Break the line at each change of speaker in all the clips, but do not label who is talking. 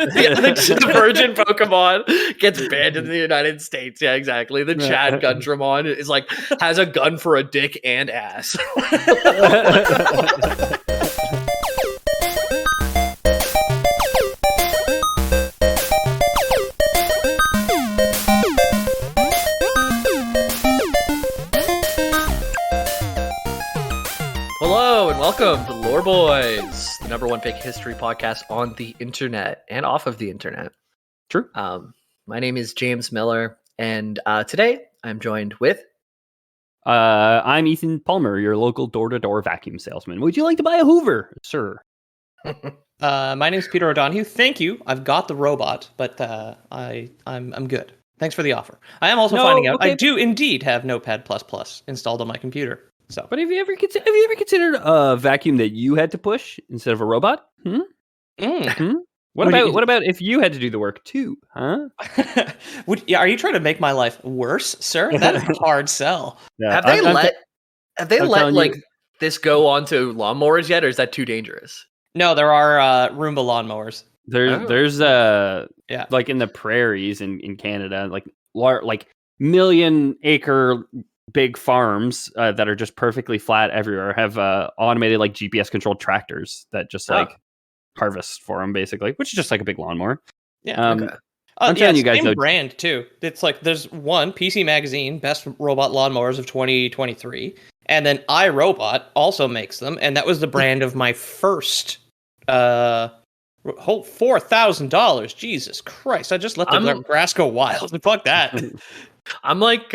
The virgin Pokemon gets banned in the United States. Yeah, exactly. The Chad Gundramon is like has a gun for a dick and ass. Hello and welcome to Lore Boys, the #1 fake history podcast on the internet and off of the internet.
True.
My name is James Miller, and today I'm joined with.
I'm Ethan Palmer, your local door-to-door vacuum salesman. Would you like to buy a Hoover, sir?
My name's Peter O'Donohue. Thank you. I've got the robot, but I'm good. Thanks for the offer. I am also finding out I do indeed have Notepad++ installed on my computer. So,
but have you ever considered a vacuum that you had to push instead of a robot? What about if you had to do the work too? Huh?
Are you trying to make my life worse, sir? That is a hard sell.
Yeah, have they let this go onto lawnmowers yet, or is that too dangerous?
No, there are Roomba lawnmowers.
There's like in the prairies in Canada, like million-acre big farms that are just perfectly flat everywhere have automated like GPS controlled tractors that just harvest for them basically, which is just like a big lawnmower.
Yeah.
Okay. I'm telling you guys,
same brand too. It's like there's one PC Magazine Best Robot Lawnmowers of 2023, and then iRobot also makes them, and that was the brand of my first whole $4,000. Jesus Christ! I just let the grass go wild. Fuck that.
I'm like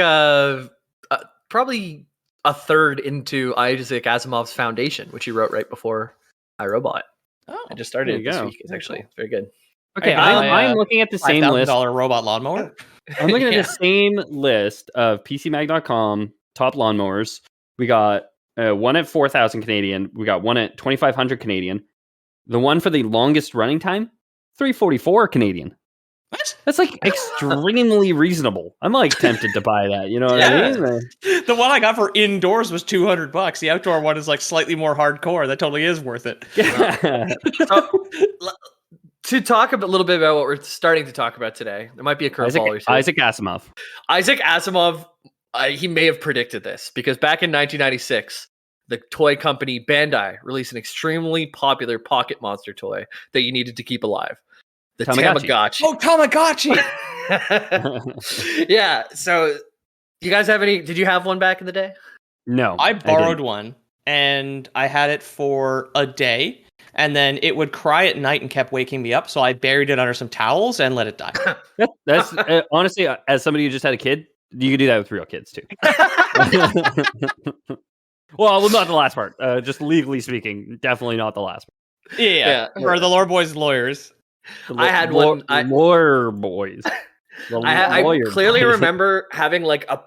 probably a third into Isaac Asimov's Foundation, which he wrote right before iRobot.
Oh,
I just started it this week. It's actually very good.
Okay, I'm looking at the same list.
$5,000 robot lawnmower.
I'm looking at the same list of PCMag.com top lawnmowers. We got one at 4,000 Canadian. We got one at 2,500 Canadian. The one for the longest running time, 344 Canadian.
What?
That's like extremely reasonable. I'm like tempted to buy that. You know what I mean?
The one I got for indoors was $200. The outdoor one is like slightly more hardcore. That totally is worth it.
Yeah.
To talk a little bit about what we're starting to talk about today, there might be a curveball or two.
Isaac Asimov.
Isaac Asimov, he may have predicted this because back in 1996, the toy company Bandai released an extremely popular pocket monster toy that you needed to keep alive. The Tamagotchi.
Oh, Tamagotchi!
Yeah. So, you guys have any? Did you have one back in the day?
No,
I borrowed one, and I had it for a day, and then it would cry at night and kept waking me up. So I buried it under some towels and let it die.
That's honestly, as somebody who just had a kid, you could do that with real kids too. Well, not the last part. Just legally speaking, definitely not the last part.
Yeah. Or the Lore Boys lawyers.
I had one.
Lore Boys.
I clearly remember having like a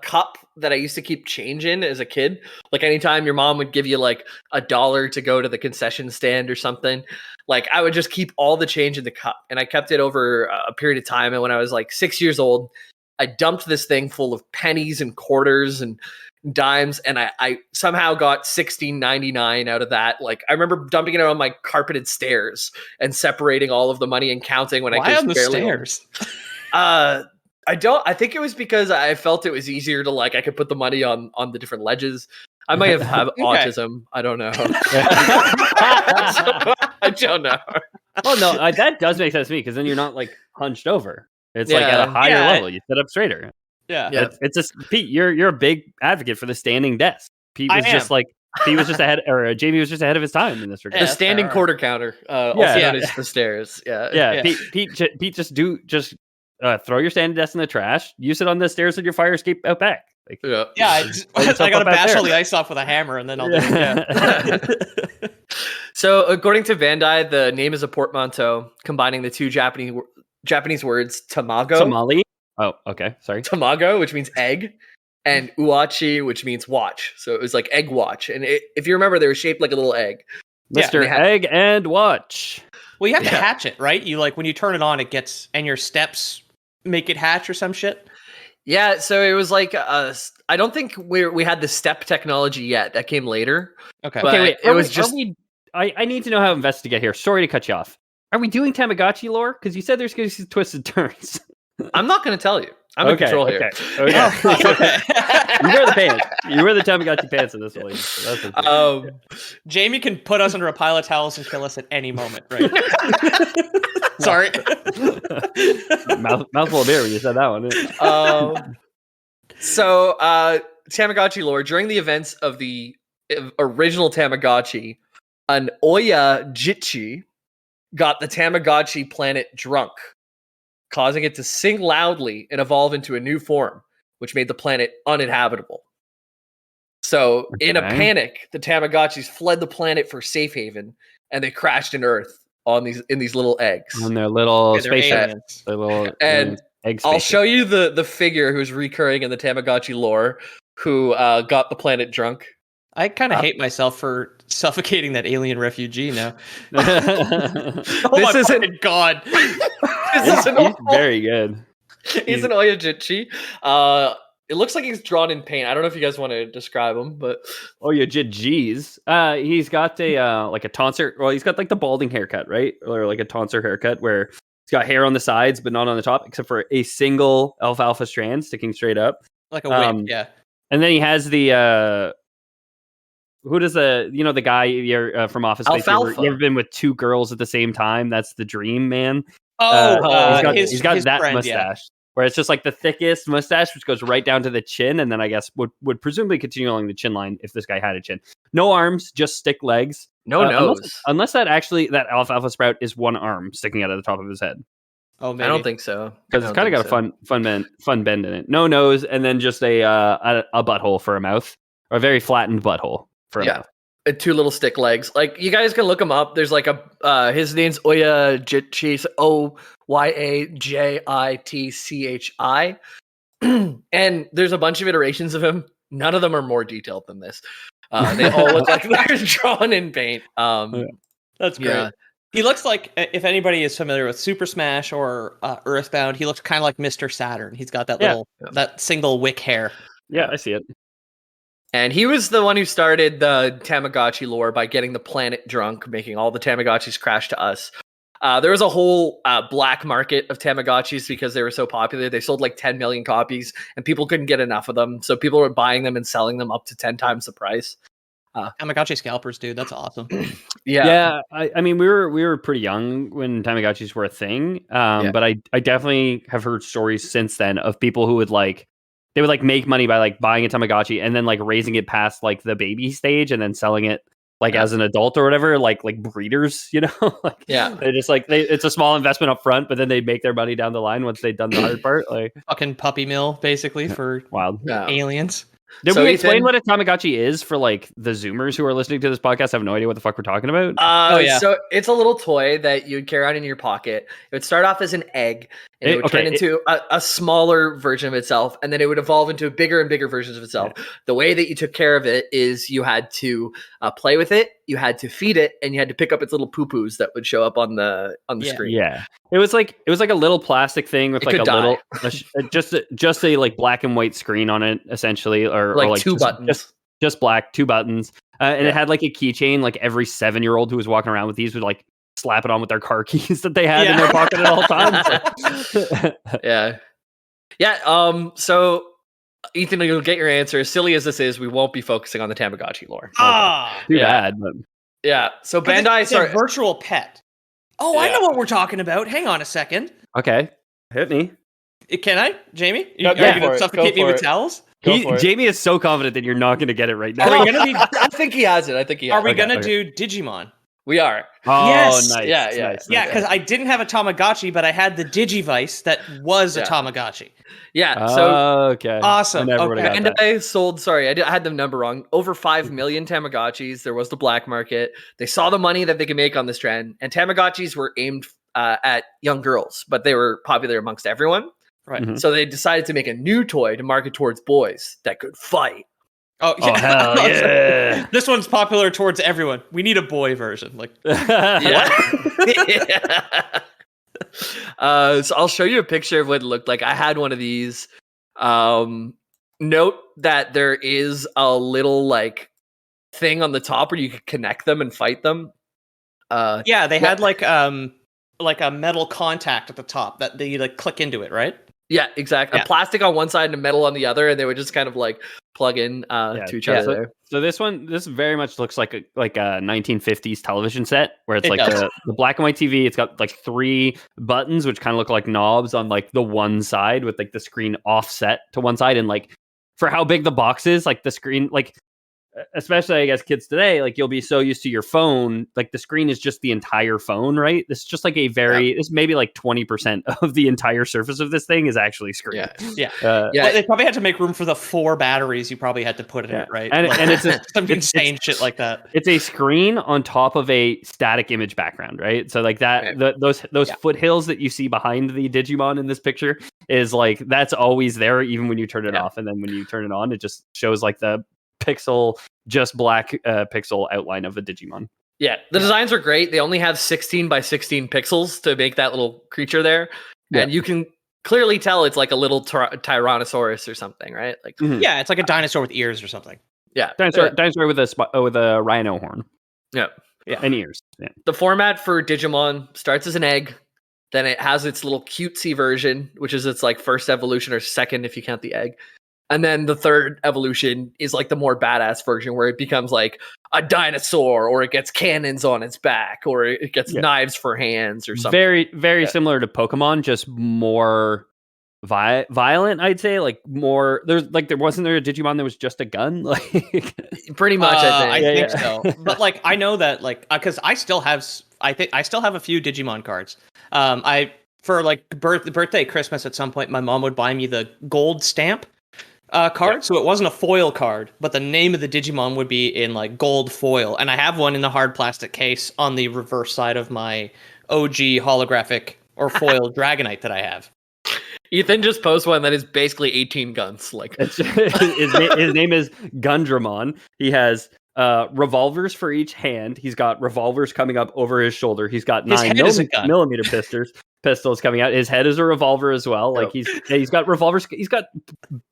cup that I used to keep change in as a kid. Like anytime your mom would give you like $1 to go to the concession stand or something, like I would just keep all the change in the cup. And I kept it over a period of time. And when I was like 6 years old, I dumped this thing full of pennies and quarters and dimes, and I somehow got $16.99 out of that. Like I remember dumping it on my carpeted stairs and separating all of the money and counting when
Why on the stairs?
I think it was because I felt it was easier to I could put the money on the different ledges. I might have autism. I don't know. I don't know.
Oh no, that does make sense to me because then you're not like hunched over. It's like at a higher level. You sit up straighter.
Yeah.
It's just Pete. You're a big advocate for the standing desk. Pete was just ahead, or Jamie was just ahead of his time in this regard.
The standing quarter counter, also known as the stairs. Yeah.
Pete, just throw your standing desk in the trash. Use it on the stairs with your fire escape out back.
I gotta bash all the ice off with a hammer, and then I'll do it.
So, according to Bandai, the name is a portmanteau combining the two Japanese words tamago.
Tamale. Oh, okay. Sorry.
Tamago, which means egg, and uachi, which means watch. So it was like egg watch. And if you remember, they were shaped like a little egg.
Mr. Egg and Watch.
Well, you have to hatch it, right? You when you turn it on, it gets, and your steps make it hatch or some shit.
Yeah. So it was like, I don't think we had the step technology yet. That came later.
Okay.
Okay, wait. I need to know how invested to get here. Sorry to cut you off. Are we doing Tamagotchi lore? Because you said there's going to be twisted turns.
I'm not going to tell you. I'm in control here.
Okay. You wear the pants. You wear the Tamagotchi pants in this one.
Jamie can put us under a pile of towels and kill us at any moment, right? Sorry.
Mouthful of beer when you said that one.
So, Tamagotchi lore. During the events of the original Tamagotchi, an Oya Jitchi got the Tamagotchi planet drunk, causing it to sing loudly and evolve into a new form, which made the planet uninhabitable. So, in a panic, the Tamagotchis fled the planet for safe haven, and they crashed in Earth in these little eggs.
On their little spaceships.
And I'll show you the figure who's recurring in the Tamagotchi lore, who got the planet drunk.
I kind of hate myself for suffocating that alien refugee now.
This isn't
God.
He's very good.
He's an Oyajitchi. It looks like he's drawn in paint. I don't know if you guys want to describe him, but
Oyajitchis. He's got a tonsor. Well, he's got like the balding haircut, right? Or like a tonsor haircut where he's got hair on the sides, but not on the top, except for a single alfalfa strand sticking straight up.
Like a whip, yeah.
And then he has the who does the guy from Office Space? You ever been with two girls at the same time? That's the dream, man. He's got that friend, mustache, where it's just like the thickest mustache, which goes right down to the chin, and then I guess would presumably continue along the chin line if this guy had a chin. No arms, just stick legs.
No nose.
Unless that alfalfa sprout is one arm sticking out of the top of his head.
Oh, maybe. I don't think so.
Because it's kind of got a fun bend in it. No nose, and then just a butthole for a mouth, or a very flattened butthole for a mouth.
And two little stick legs. Like, you guys can look him up. There's like his name's Oyajitchi, Oyajitchi. And there's a bunch of iterations of him. None of them are more detailed than this. They all look like they're drawn in paint.
That's great. Yeah. He looks like, if anybody is familiar with Super Smash or Earthbound, he looks kind of like Mr. Saturn. He's got that that single wick hair.
Yeah, I see it.
And he was the one who started the Tamagotchi lore by getting the planet drunk, making all the Tamagotchis crash to us. There was a whole black market of Tamagotchis because they were so popular. They sold like 10 million copies, and people couldn't get enough of them. So people were buying them and selling them up to 10 times the price.
Tamagotchi scalpers, dude, that's awesome.
Yeah. I mean, we were pretty young when Tamagotchis were a thing, but I definitely have heard stories since then of people who would they would make money by buying a Tamagotchi and then raising it past the baby stage and then selling it as an adult or whatever, like breeders, they just it's a small investment up front, but then they make their money down the line once they've done the hard part.
Fucking puppy mill, basically, for
wild
aliens.
Did we explain what a Tamagotchi is for the Zoomers who are listening to this podcast have no idea what the fuck we're talking about?
So it's a little toy that you'd carry around in your pocket. It would start off as an egg, and it would turn into a smaller version of itself, and then it would evolve into bigger and bigger versions of itself. Yeah. The way that you took care of it is you had to play with it, you had to feed it, and you had to pick up its little poo-poos that would show up on the screen.
Yeah, it was like a little plastic thing with just a black and white screen on it, essentially, or
two buttons,
just black, two buttons, and it had a keychain. Every 7-year-old who was walking around with these would slap it on with their car keys that they had in their pocket at all times.
So Ethan, you'll get your answer. As silly as this is, we won't be focusing on the Tamagotchi lore.
Too bad. But...
Yeah. So Bandai,
it's a virtual pet. Oh, I know what we're talking about. Hang on a second.
Okay, hit me.
Can I, Jamie? Are you going to suffocate me with towels?
Jamie is so confident that you're not going to get it right now.
Are we going to be? I think he has it.
Are we going to do Digimon?
We are.
Oh,
yes.
Nice.
Yeah.
Yeah, because I didn't have a Tamagotchi, but I had the Digivice that was a Tamagotchi.
Yeah. So
okay.
Awesome.
And I sold. Sorry, I had the number wrong. Over 5 million Tamagotchis. There was the black market. They saw the money that they could make on this trend, and Tamagotchis were aimed at young girls, but they were popular amongst everyone.
Right.
Mm-hmm.
So they decided to make a new toy to market towards boys that could fight.
Oh
hell yeah!
This one's popular towards everyone. We need a boy version.
So I'll show you a picture of what it looked like. I had one of these. Note that there is a little thing on the top where you could connect them and fight them.
They had like a metal contact at the top that you like click into it, right?
Yeah, exactly.
Yeah.
A plastic on one side and a metal on the other, and they would just kind of like plug in to each other there.
So this very much looks like a 1950s television set where it's like the black and white TV. It's got like 3 buttons which kind of look like knobs on like the one side with like the screen offset to one side, and like for how big the box is, like the screen, like especially I guess kids today, like you'll be so used to your phone, like the screen is just the entire phone, right? This is just like it's maybe like 20% of the entire surface of this thing is actually screen.
Well, they probably had to make room for the 4 batteries you probably had to put in it, right?
And,
like,
and it's
some insane shit like that.
It's a screen on top of a static image background, right? So like that, those foothills that you see behind the Digimon in this picture is like that's always there, even when you turn it off, and then when you turn it on, it just shows like the just black pixel outline of a Digimon.
Yeah, the designs are great. They only have 16 by 16 pixels to make that little creature there, and you can clearly tell it's like a little Tyrannosaurus or something, right? Like,
yeah, it's like a dinosaur with ears or something.
Yeah,
dinosaur with a rhino horn.
Yeah,
and ears. Yeah.
The format for Digimon starts as an egg, then it has its little cutesy version, which is its like first evolution or second if you count the egg. And then the third evolution is like the more badass version where it becomes like a dinosaur, or it gets cannons on its back, or it gets knives for hands or something.
Very similar to Pokemon, just more violent, I'd say. Like more, there wasn't there a Digimon that was just a gun? Like
pretty much, I
think so. But like I know that like because I still have a few Digimon cards. For like birthday, Christmas at some point, my mom would buy me the gold stamp card, so it wasn't a foil card, but the name of the Digimon would be in like gold foil, and I have one in the hard plastic case on the reverse side of my OG holographic or foil Dragonite that I have.
Ethan just posted one that is basically 18 guns. Like
his name is Gundramon. He has revolvers for each hand. He's got revolvers coming up over his shoulder. He's got 9mm pistols coming out. His head is a revolver as well. Like he's got revolvers. He's got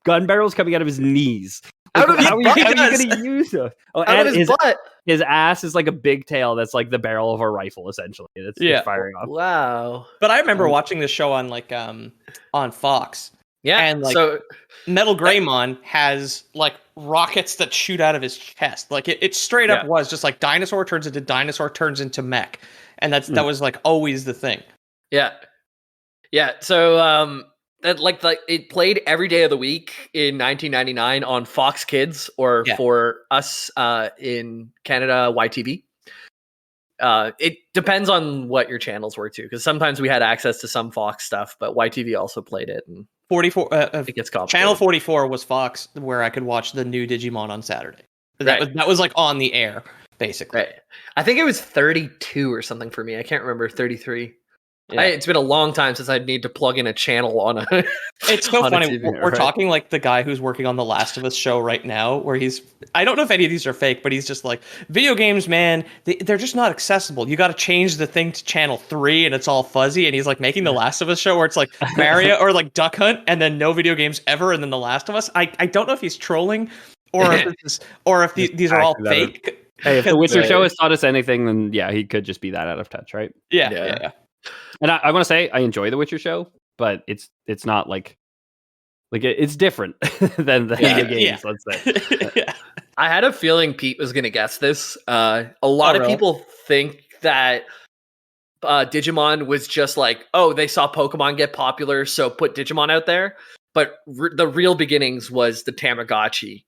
gun barrels coming out of his knees. Like, how are you going to use them?
Out of his butt.
His ass is like a big tail that's like the barrel of a rifle, essentially. It's firing off.
Wow.
But I remember watching this show on like on Fox.
Yeah.
And like Metal Greymon has like rockets that shoot out of his chest. Like it straight up was just like dinosaur turns into mech. And that was like always the thing.
Yeah. Yeah. So that it played every day of the week in 1999 on Fox Kids, or for us in Canada, YTV. It depends on what your channels were too, because sometimes we had access to some Fox stuff, but YTV also played it. And
44
it gets complicated.
Channel 44 was Fox, where I could watch the new Digimon on Saturday. That was like on the air, basically.
Right. I think it was 32 or something for me. I can't remember. 33.
Yeah.
It's been a long time since I'd need to plug in a channel on a.
It's so funny. We're talking like the guy who's working on the Last of Us show right now, where I don't know if any of these are fake, but he's just like, video games, man, they're just not accessible. You got to change the thing to channel 3 and it's all fuzzy. And he's like making the Last of Us show where it's like Mario or like Duck Hunt and then no video games ever. And then the Last of Us. I don't know if he's trolling or if these are all fake.
Hey, if the Witcher show has taught us anything, then he could just be that out of touch, right?
Yeah.
And I want to say I enjoy the Witcher show, but it's not like it's different than the games. Let's say.
I had a feeling Pete was going to guess this. A lot of people think that Digimon was just like, they saw Pokemon get popular, so put Digimon out there. But the real beginnings was the Tamagotchi,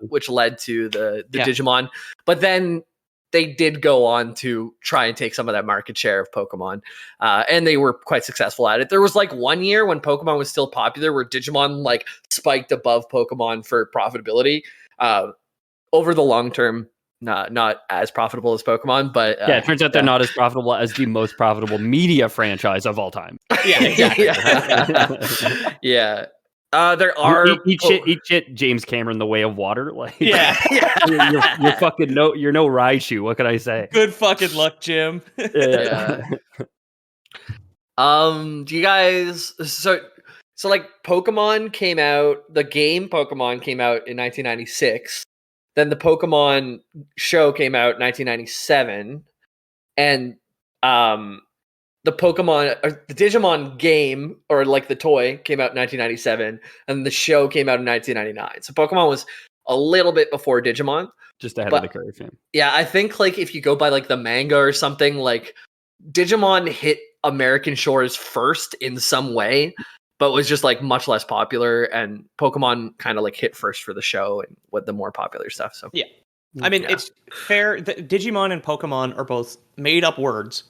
which led to the Digimon. But then they did go on to try and take some of that market share of Pokemon. And they were quite successful at it. There was like 1 year when Pokemon was still popular where Digimon like spiked above Pokemon for profitability. Over the long term, not as profitable as Pokemon, but
it turns out they're not as profitable as the most profitable media franchise of all time.
Yeah, exactly.
Yeah. There are
eat shit, James Cameron, The Way of Water. Like,
you're
fucking you're no Raichu. What can I say?
Good fucking luck, Jim.
Do you guys so like Pokemon came out? The game Pokemon came out in 1996. Then the Pokemon show came out in 1997, and the Pokemon, or the Digimon game, or like the toy, came out in 1997, and the show came out in 1999. So Pokemon was a little bit before Digimon,
just ahead of the curve.
Yeah, I think like if you go by like the manga or something, like Digimon hit American shores first in some way, but was just like much less popular, and Pokemon kind of like hit first for the show and what the more popular stuff. So
yeah, I mean it's fair. Digimon and Pokemon are both made up words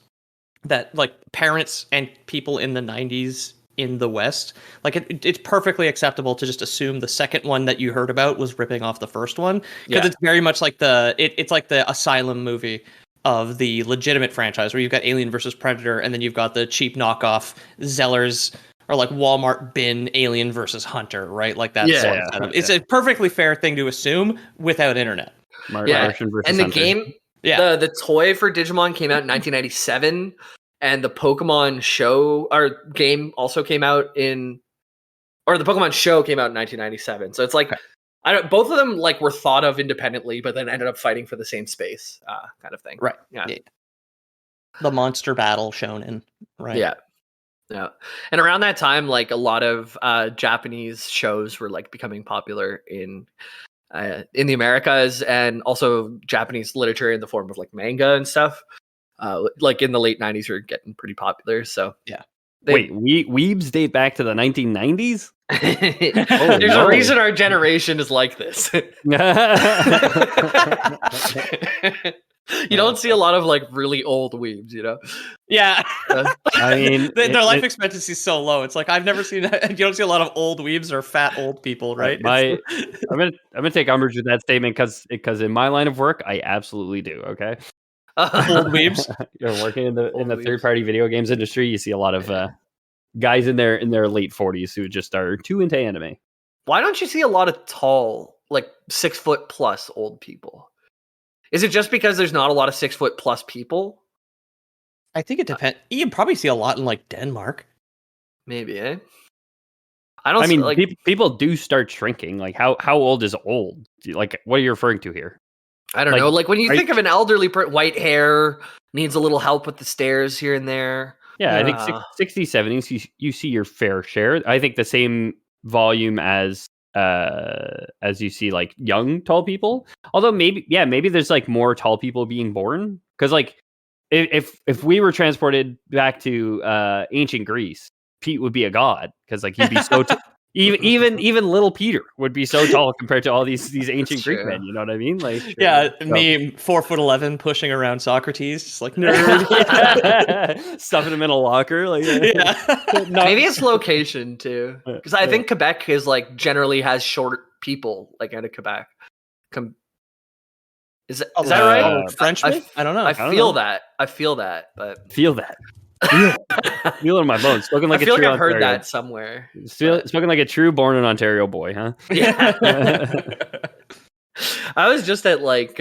that like parents and people in the 90s in the West, like it's perfectly acceptable to just assume the second one that you heard about was ripping off the first one, because it's very much like it's like the Asylum movie of the legitimate franchise, where you've got Alien versus Predator, and then you've got the cheap knockoff Zellers or like Walmart bin Alien versus Hunter, right? Like that sort of setup. It's a perfectly fair thing to assume without internet.
Martian versus
and the
Hunter.
game, the toy for Digimon came out in 1997, and the Pokemon show or game also came out the Pokemon show came out in 1997. So it's like both of them like were thought of independently, but then ended up fighting for the same space, kind of thing.
Right. Yeah. The monster battle shonen. Right.
Yeah. Yeah. And around that time, like a lot of Japanese shows were like becoming popular in the Americas, and also Japanese literature in the form of like manga and stuff. Like in the late 90s were getting pretty popular. So
yeah.
Wait, weebs date back to the 1990s?
There's a reason our generation is like this. You don't see a lot of like really old weebs, you know?
Yeah.
I mean,
their life expectancy is so low. It's like I've never seen that. You don't see a lot of old weebs or fat old people, right?
I'm gonna take umbrage with that statement because in my line of work, I absolutely do. Okay.
Old weebs.
You're working in the third party video games industry. You see a lot of guys in their late 40s who just are too into anime.
Why don't you see a lot of tall, like 6 foot plus old people? Is it just because there's not a lot of 6 foot plus people?
I think it depends. You can probably see a lot in like Denmark.
Maybe, eh?
I mean, people do start shrinking. Like how old is old? Like what are you referring to here?
I don't know. Like when you think of an elderly white hair, needs a little help with the stairs here and there.
Yeah, I think 60s, 70s, you see your fair share. I think the same volume as you see like young tall people. Although maybe there's like more tall people being born, because like if we were transported back to ancient Greece, Pete would be a god, because like he'd be so even little Peter would be so tall compared to all these ancient Greek men. You know what I mean? Like
me 4'11" pushing around Socrates, just like nerd,
stuffing him in a locker. Like
maybe it's location too, because I think Quebec is like generally has short people like out of Quebec. Is that right?
Frenchmen? I don't know.
I feel that, but
feel that. Feel it in my bones. Spoken like
I feel
a true
like I've heard
Ontario.
that somewhere.
Spoken like a true born in Ontario boy, huh?
Yeah. I was just at like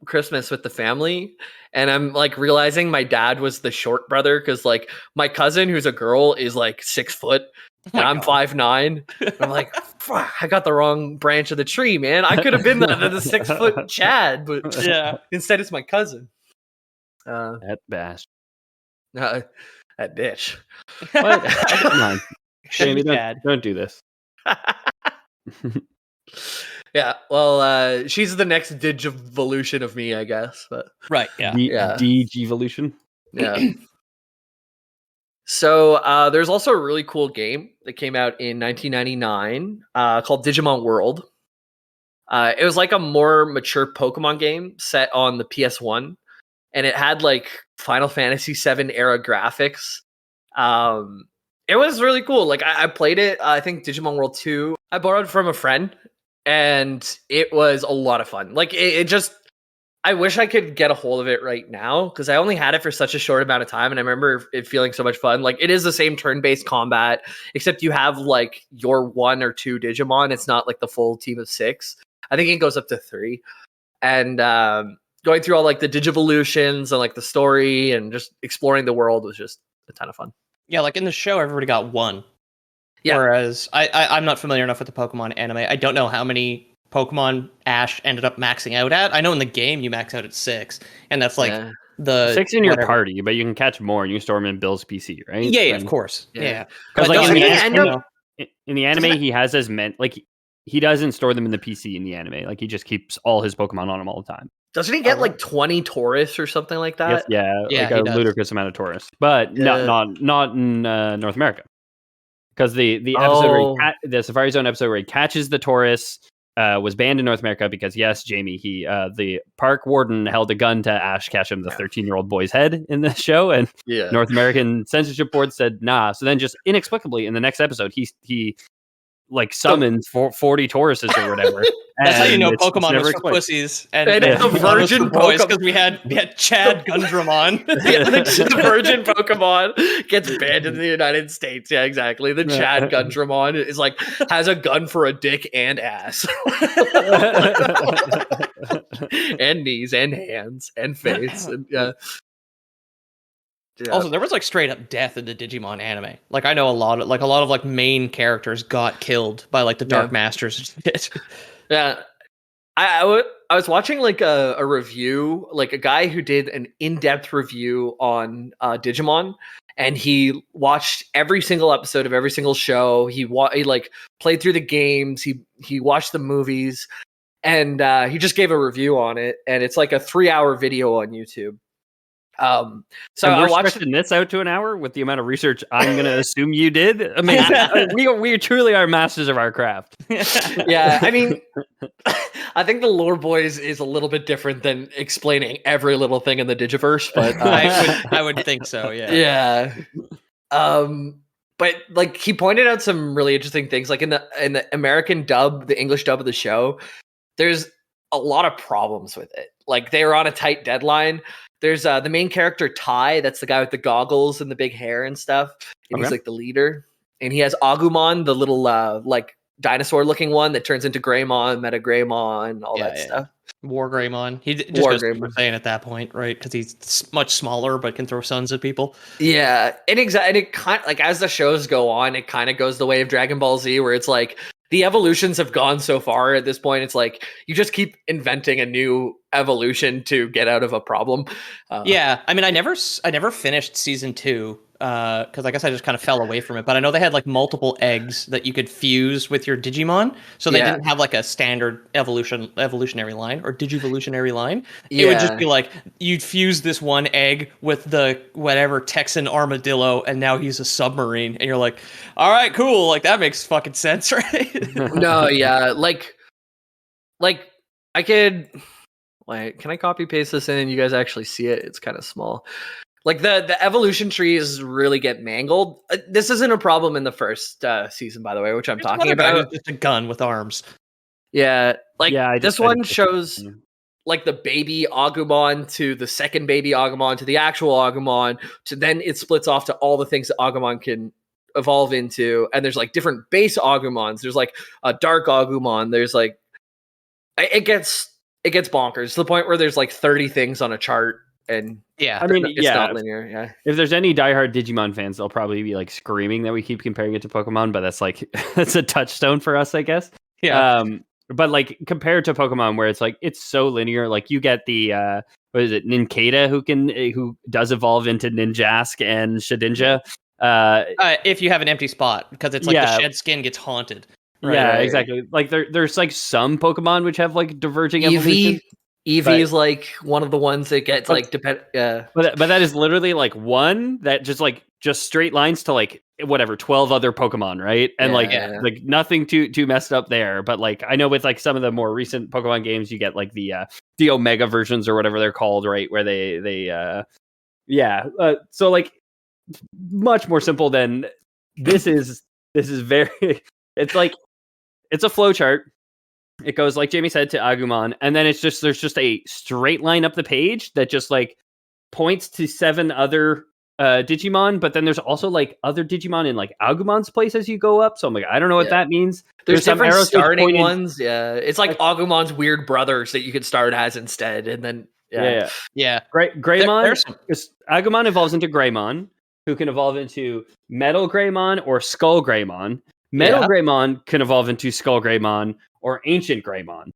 Christmas with the family, and I'm like realizing my dad was the short brother, because like my cousin, who's a girl, is like 6 foot, and I'm 5'9". I'm like, I got the wrong branch of the tree, man. I could have been the 6 foot Chad, but instead it's my cousin.
That bastard.
That bitch.
What? Come on, Jamie, don't do this.
Yeah, well, she's the next Digivolution of me, I guess. But
right, yeah,
Digivolution.
Yeah. So there's also a really cool game that came out in 1999 called Digimon World. It was like a more mature Pokemon game set on the PS1, and it had like Final Fantasy VII era graphics. It was really cool. Like I played it. I think Digimon World 2 I borrowed from a friend, and it was a lot of fun. Like it just, I wish I could get a hold of it right now, because I only had it for such a short amount of time, and I remember it feeling so much fun. Like it is the same turn-based combat, except you have like your 1 or 2 Digimon. It's not like the full team of 6. I think it goes up to 3. And going through all like the Digivolutions and like the story and just exploring the world was just a ton of fun.
Yeah, like in the show, everybody got 1. Yeah. Whereas I'm not familiar enough with the Pokemon anime. I don't know how many Pokemon Ash ended up maxing out at. I know in the game you max out at 6, and that's like the
6 in your party, but you can catch more and you store them in Bill's PC, right?
Yeah, of course. Yeah.
Because like in the anime, he has as many, like he doesn't store them in the PC in the anime. Like he just keeps all his Pokemon on him all the time.
Doesn't he get like 20 Taurus or something like that?
Like a ludicrous amount of Taurus, but not in North America. Because the episode where the Safari Zone episode where he catches the Taurus was banned in North America because yes, Jamie, the park warden held a gun to Ash Ketchum, the 13-year-old boy's head in the show, and North American censorship board said nah. So then, just inexplicably in the next episode, he like summons 40 Tauruses or whatever.
That's how you know Pokemon was for pussies and it's
a virgin
boys, because we had Chad Gundramon.
The virgin Pokemon gets banned in the United States. Yeah, exactly. The Chad Gundramon is like has a gun for a dick and ass, and knees and hands and face. And, Yeah.
Also, there was like straight up death in the Digimon anime. Like I know a lot of like main characters got killed by like the Dark Masters and shit.
Yeah. I was watching like a review, like a guy who did an in-depth review on Digimon, and he watched every single episode of every single show. He like played through the games. He watched the movies, and he just gave a review on it. And it's like a 3-hour video on YouTube. So
and we're stretching this out to an hour with the amount of research I'm going to assume you did. I mean, we truly are masters of our craft.
Yeah, I mean, I think the Lore Boys is a little bit different than explaining every little thing in the Digiverse, but
I would think so. Yeah.
Yeah. But like he pointed out some really interesting things, like in the American dub, the English dub of the show, there's a lot of problems with it. Like they were on a tight deadline. There's the main character Ty, that's the guy with the goggles and the big hair and stuff, and he's like the leader. And he has Agumon, the little like dinosaur looking one that turns into Greymon, Meta Greymon, all that stuff.
War Greymon. He just goes Super Saiyan at that point, right? Because he's much smaller but can throw suns at people.
Yeah, and it kind of, like as the shows go on, it kind of goes the way of Dragon Ball Z, where it's like the evolutions have gone so far at this point. It's like you just keep inventing a new evolution to get out of a problem.
Yeah, I mean, I never finished season 2 because I guess I just kind of fell away from it. But I know they had like multiple eggs that you could fuse with your Digimon, so they didn't have like a standard evolutionary line or Digivolutionary line. It would just be like you'd fuse this one egg with the whatever Texan armadillo, and now he's a submarine, and you're like, all right, cool, like that makes fucking sense, right?
No, yeah, like I could. Wait, can I copy paste this in? You guys actually see it? It's kind of small. Like the evolution trees really get mangled. This isn't a problem in the first season, by the way, which I'm talking about.
Just a gun with arms.
Yeah, this one shows like the baby Agumon to the second baby Agumon to the actual Agumon, to then it splits off to all the things that Agumon can evolve into. And there's like different base Agumons. There's like a dark Agumon. There's like it gets bonkers to the point where there's like 30 things on a chart. And
I mean,
it's not linear. Yeah.
If there's any diehard Digimon fans, they'll probably be like screaming that we keep comparing it to Pokemon, but that's like that's a touchstone for us, I guess.
Yeah.
But like compared to Pokemon, where it's like it's so linear, like you get the what is it, Nincada, who does evolve into Ninjask and Shedinja.
If you have an empty spot, because it's like the shed skin gets haunted.
Right, exactly. Like there's like some Pokemon which have like diverging evolution.
Eevee is like one of the ones that gets like
but that is literally like one that just straight lines to like whatever 12 other Pokemon, right? And like nothing too messed up there. But like I know with like some of the more recent Pokemon games, you get like the Omega versions or whatever they're called, right? Where they so like much more simple than this is very. It's like it's a flowchart. It goes, like Jamie said, to Agumon, and then there's just a straight line up the page that just like points to 7 other Digimon, but then there's also like other Digimon in like Agumon's place as you go up. So I'm like, I don't know what that means.
There's different starting ones. Yeah, it's like Agumon's weird brothers that you could start as instead, and then
Greymon. Agumon evolves into Greymon, who can evolve into Metal Greymon or Skull Greymon. Metal Greymon can evolve into Skull Greymon or Ancient Greymon.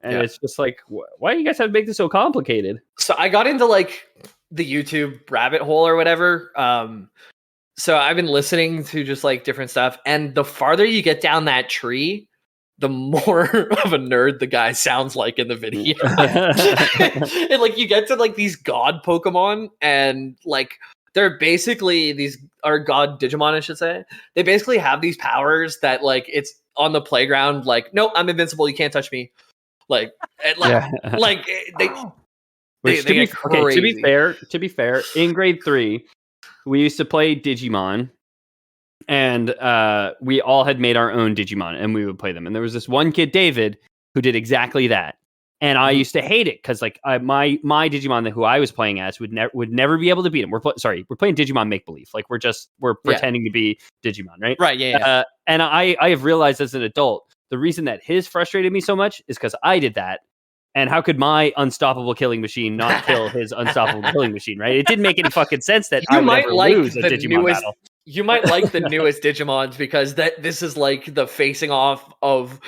And it's just like, why do you guys have to make this so complicated?
So I got into like the YouTube rabbit hole or whatever. So I've been listening to just like different stuff, and the farther you get down that tree, the more of a nerd the guy sounds like in the video. And like you get to like these god Pokemon, and like they're basically these are god Digimon, I should say. They basically have these powers that like it's on the playground, like, nope, I'm invincible, you can't touch me. Like, like they
to be fair, in grade 3, we used to play Digimon, and we all had made our own Digimon, and we would play them. And there was this one kid, David, who did exactly that. And I used to hate it because like my Digimon who I was playing as would never be able to beat him. We're playing Digimon make believe. Like we're pretending to be Digimon, right?
Right. Yeah.
And I have realized as an adult, the reason that his frustrated me so much is because I did that. And how could my unstoppable killing machine not kill his unstoppable killing machine, right? It didn't make any fucking sense that I would ever lose a Digimon battle.
You might like the newest Digimons because this is like the facing off of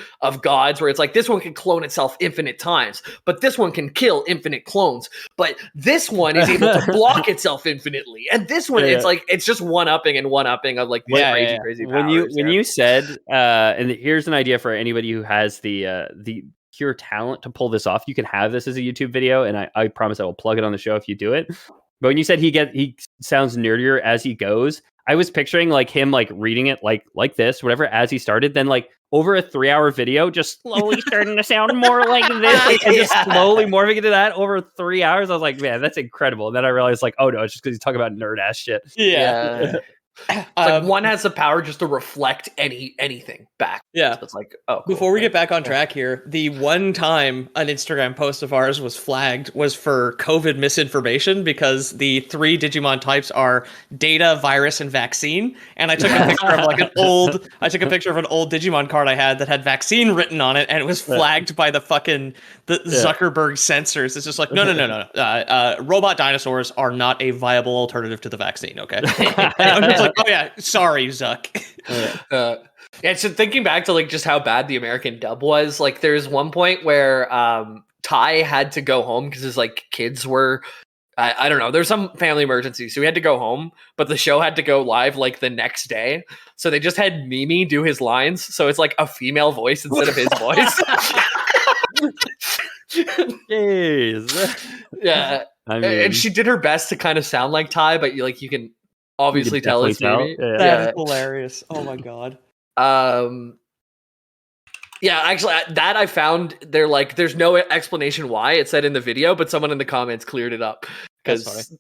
gods, where it's like this one can clone itself infinite times, but this one can kill infinite clones. But this one is able to block itself infinitely, and this one it's like it's just one upping of like these crazy powers.
When you said, and here's an idea for anybody who has the pure talent to pull this off, you can have this as a YouTube video, and I promise I will plug it on the show if you do it. But when you said he sounds nerdier as he goes, I was picturing like him like reading it like this, whatever, as he started, then like over a 3-hour video, just slowly starting to sound more like this, and just slowly morphing into that over 3 hours. I was like, man, that's incredible. And then I realized like, oh no, it's just because he's talking about nerd ass shit.
Yeah. It's like one has the power just to reflect anything back.
Yeah.
So it's like, oh, cool.
Before we get back on track here, the one time an Instagram post of ours was flagged was for COVID misinformation, because the 3 Digimon types are data, virus, and vaccine. And I took a picture of like an old Digimon card I had that had vaccine written on it, and it was flagged by the fucking Zuckerberg censors. It's just like, no. Robot dinosaurs are not a viable alternative to the vaccine. Okay. I'm just like, oh yeah, sorry, Zuck.
So thinking back to like just how bad the American dub was, like there's one point where Ty had to go home because his like kids were, I don't know, there's some family emergency, so he had to go home, but the show had to go live like the next day, so they just had Mimi do his lines, so it's like a female voice instead of his voice.
Jeez.
Yeah, I mean, and she did her best to kind of sound like Ty, but you can obviously tell it's Mimi.
That is hilarious. Oh my god.
Yeah, actually, that I found there's no explanation why it said in the video, but someone in the comments cleared it up because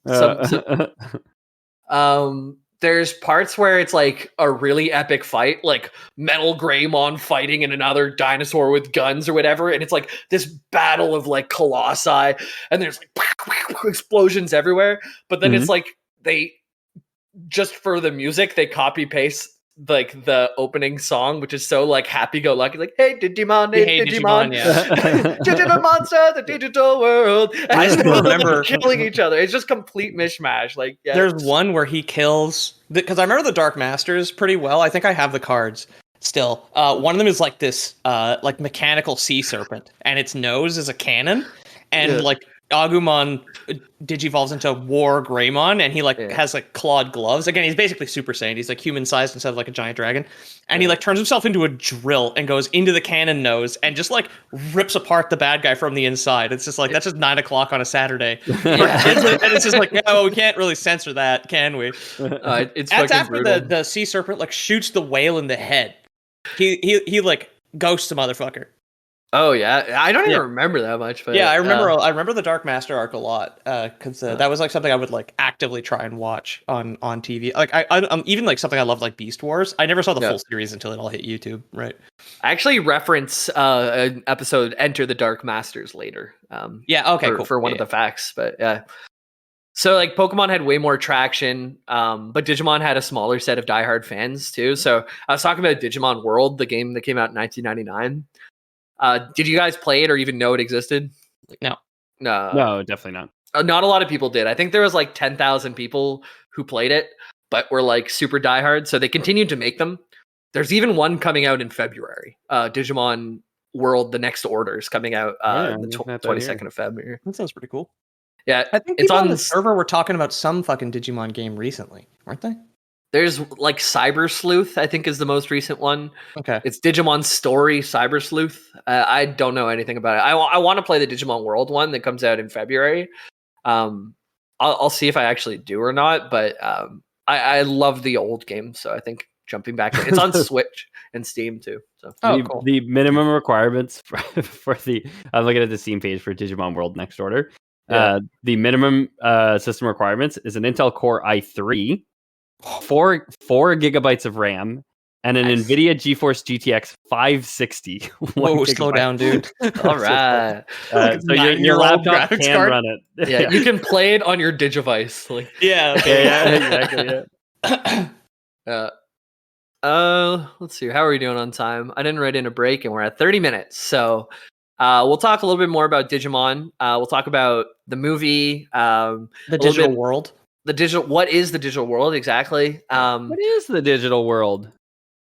there's parts where it's like a really epic fight, like Metal Greymon fighting in another dinosaur with guns or whatever, and it's like this battle of like colossi, and there's like explosions everywhere. But then it's like they just for the music they copy paste like the opening song, which is so like happy-go-lucky, like "Hey Digimon, hey Digimon, Digimon monster, the digital world." And I just remember killing each other. It's just complete mishmash. Like,
there's one where he kills because I remember the Dark Masters pretty well. I think I have the cards still. One of them is like this, like mechanical sea serpent, and its nose is a cannon, and like Agumon digivolves into War Greymon, and he like has like clawed gloves. Again, he's basically Super Saiyan. He's like human sized instead of like a giant dragon. And he like turns himself into a drill and goes into the cannon nose and just like rips apart the bad guy from the inside. It's just like that's just 9 o'clock on a Saturday. And it's just like, we can't really censor that, can we?
It's
that's
after
brutal. The sea serpent like shoots the whale in the head. He like ghosts the motherfucker.
Oh yeah, I don't even remember that much. But
I remember the Dark Master arc a lot because that was like something I would like actively try and watch on TV. Like I'm even like something I love like Beast Wars. I never saw the full series until it all hit YouTube. Right.
I actually reference an episode Enter the Dark Masters later.
Cool.
For one of the facts, but yeah. So like Pokemon had way more traction, but Digimon had a smaller set of diehard fans too. So I was talking about Digimon World, the game that came out in 1999. Did you guys play it or even know it existed?
No,
definitely not.
Not a lot of people did. I think there was like 10,000 people who played it, but were like super diehard. So they continued to make them. There's even one coming out in February. Digimon World: The Next Order is coming out the 22nd of February.
That sounds pretty cool.
Yeah,
I think people on the server were talking about some fucking Digimon game recently, weren't they?
There's like Cyber Sleuth, I think, is the most recent one.
Okay.
It's Digimon Story Cyber Sleuth. I don't know anything about it. I want to play the Digimon World one that comes out in February. I'll see if I actually do or not, but I love the old game, so I think jumping back in. It's on Switch and Steam too. So
cool.
The minimum requirements for the I'm looking at the Steam page for Digimon World Next Order. Yeah. The minimum system requirements is an Intel Core i3, 4 gigabytes of RAM, and an NVIDIA GeForce GTX 560.
Whoa, slow down, dude.
All right.
So your laptop can run it.
Yeah, you can play it on your Digivice. Like,
yeah,
exactly. Let's see. How are we doing on time? I didn't write in a break, and we're at 30 minutes. So we'll talk a little bit more about Digimon. We'll talk about the movie,
the digital world.
What is the digital world exactly?
What is the digital world?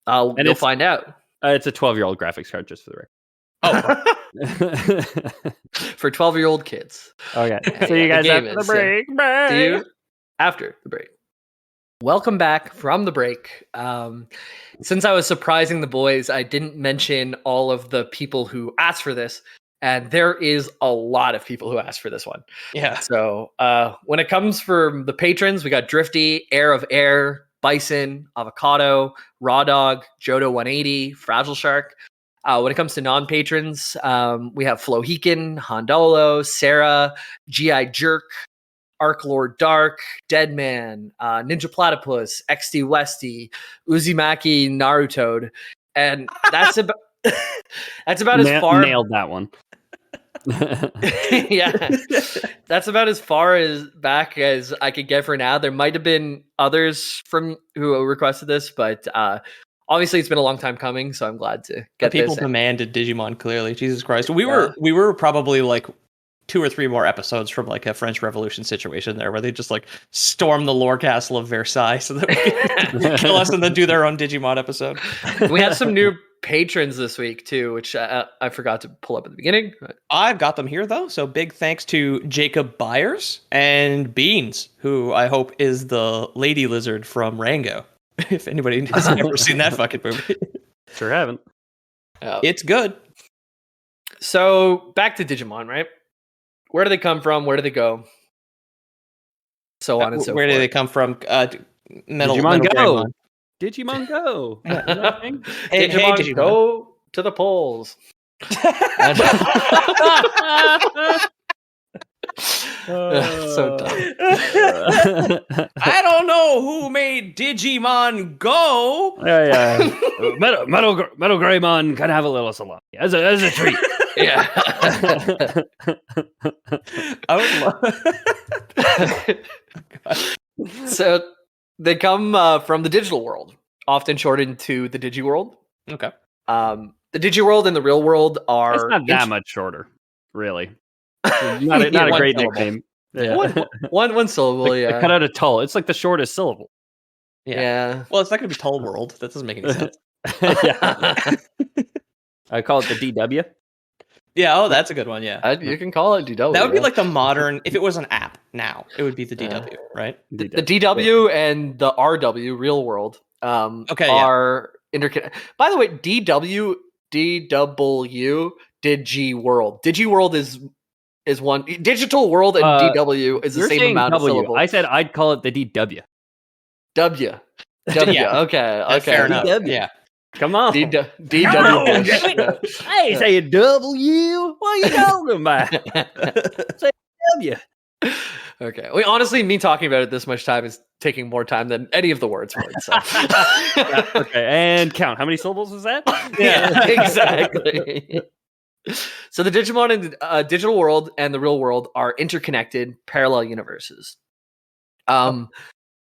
You'll find out.
It's a 12-year-old graphics card, just for the record.
Oh, for 12-year-old kids.
Okay, so you guys after the break.
See you after the break. Welcome back from the break. Since I was surprising the boys, I didn't mention all of the people who asked for this. And there is a lot of people who asked for this one.
Yeah.
So when it comes for the patrons, we got Drifty, Air of Air, Bison, Avocado, Raw Dog, Jodo 180, Fragile Shark. When it comes to non-patrons, we have Flohikin, Hondolo, Sarah, G.I. Jerk, Arc Lord Dark, Deadman, Ninja Platypus, XD Westy, Uzumaki Naruto. And that's about that's about as far.
Nailed that one.
Yeah, that's about as far as back as I could get for now. There might have been others from who requested this, but obviously it's been a long time coming, so I'm glad to get
people
this.
Demanded Digimon, clearly. Jesus Christ. We were probably like 2 or 3 more episodes from like a French Revolution situation there, where they just like storm the lore castle of Versailles so that we can kill us and then do their own Digimon episode.
We have some new patrons this week too, which I forgot to pull up at the beginning.
I've got them here though, so big thanks to Jacob Byers and Beans, who I hope is the lady lizard from Rango. If anybody has ever seen that fucking movie.
Sure haven't.
It's good.
So back to Digimon, right? Where do they come from? Where do they go? So on and so forth.
Where do they come from?
Digimon Go! Digimon Go!
Hey, Digimon go to the polls. So dumb.
I don't know who made Digimon Go.
Yeah. Metal Greymon can have a little salami as a treat.
Yeah.
I would love.
So they come from the digital world, often shortened to the Digi World.
Okay.
The Digi World and the real world are
it's not that much shorter, really. Not a great nickname.
Yeah. One syllable. Yeah.
Cut out a tull. It's like the shortest syllable.
Yeah.
Well, it's not going to be Tull World. That doesn't make any sense.
Yeah. I call it the DW.
Yeah, oh, that's a good one, yeah.
You can call it DW.
That would be like the modern, if it was an app now, it would be the DW, right?
The DW and the RW, Real World, are interconnected. By the way, DW, Digi World. Digi World is one. Digital World and DW is the same amount of syllables.
I said I'd call it the DW.
W.
Yeah.
Okay.
Fair enough.
DW.
Yeah.
Come on.
DW.
I ain't saying W. What are you talking about? Say W.
Okay. Me talking about it this much time is taking more time than any of the words would. So.
Yeah, okay. And count. How many syllables was that?
Yeah, exactly. So the Digimon in the digital world and the real world are interconnected parallel universes.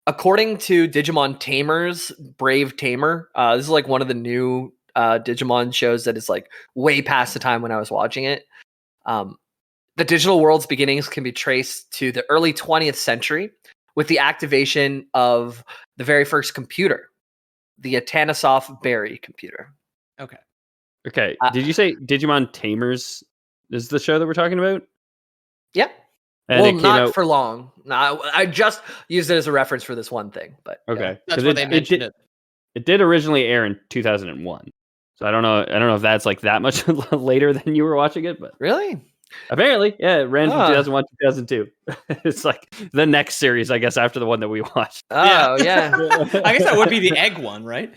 According to Digimon Tamers, Brave Tamer, this is like one of the new Digimon shows that is like way past the time when I was watching it. The digital world's beginnings can be traced to the early 20th century with the activation of the very first computer, the Atanasoff Berry computer.
Okay.
Okay. Did you say Digimon Tamers is the show that we're talking about?
Yeah. And well, not for long. No, I just used it as a reference for this one thing, but
okay,
that's why they mentioned it.
It did originally air in 2001, so I don't know if that's like that much later than you were watching it, but
really,
apparently, yeah, it ran from 2001 to 2002. It's like the next series, I guess, after the one that we watched.
Oh yeah,
I guess that would be the egg one, right?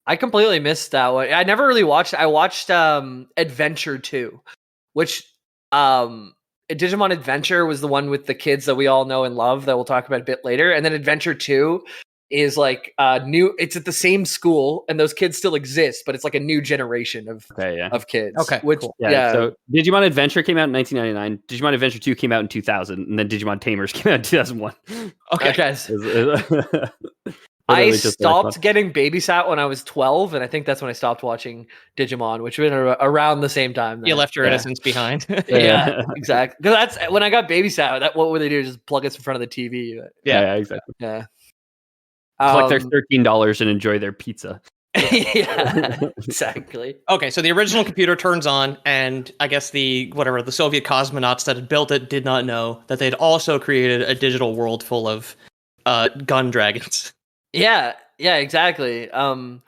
I completely missed that one. I never really watched. I watched Adventure 2, which Digimon Adventure was the one with the kids that we all know and love that we'll talk about a bit later. And then Adventure 2 is like new. It's at the same school and those kids still exist, but it's like a new generation of kids.
Okay,
which
cool.
Yeah. So Digimon Adventure came out in 1999. Digimon Adventure 2 came out in 2000, and then Digimon Tamers came out in 2001.
Okay. I stopped getting babysat when I was 12, and I think that's when I stopped watching Digimon, which was around the same time.
You left your innocence behind.
Yeah, exactly. Because that's when I got babysat. What would they do? Just plug us in front of the TV?
Yeah, exactly.
Yeah.
Collect their $13 and enjoy their pizza.
Yeah, exactly.
Okay, so the original computer turns on, and I guess the Soviet cosmonauts that had built it did not know that they'd also created a digital world full of gun dragons.
Yeah, exactly. And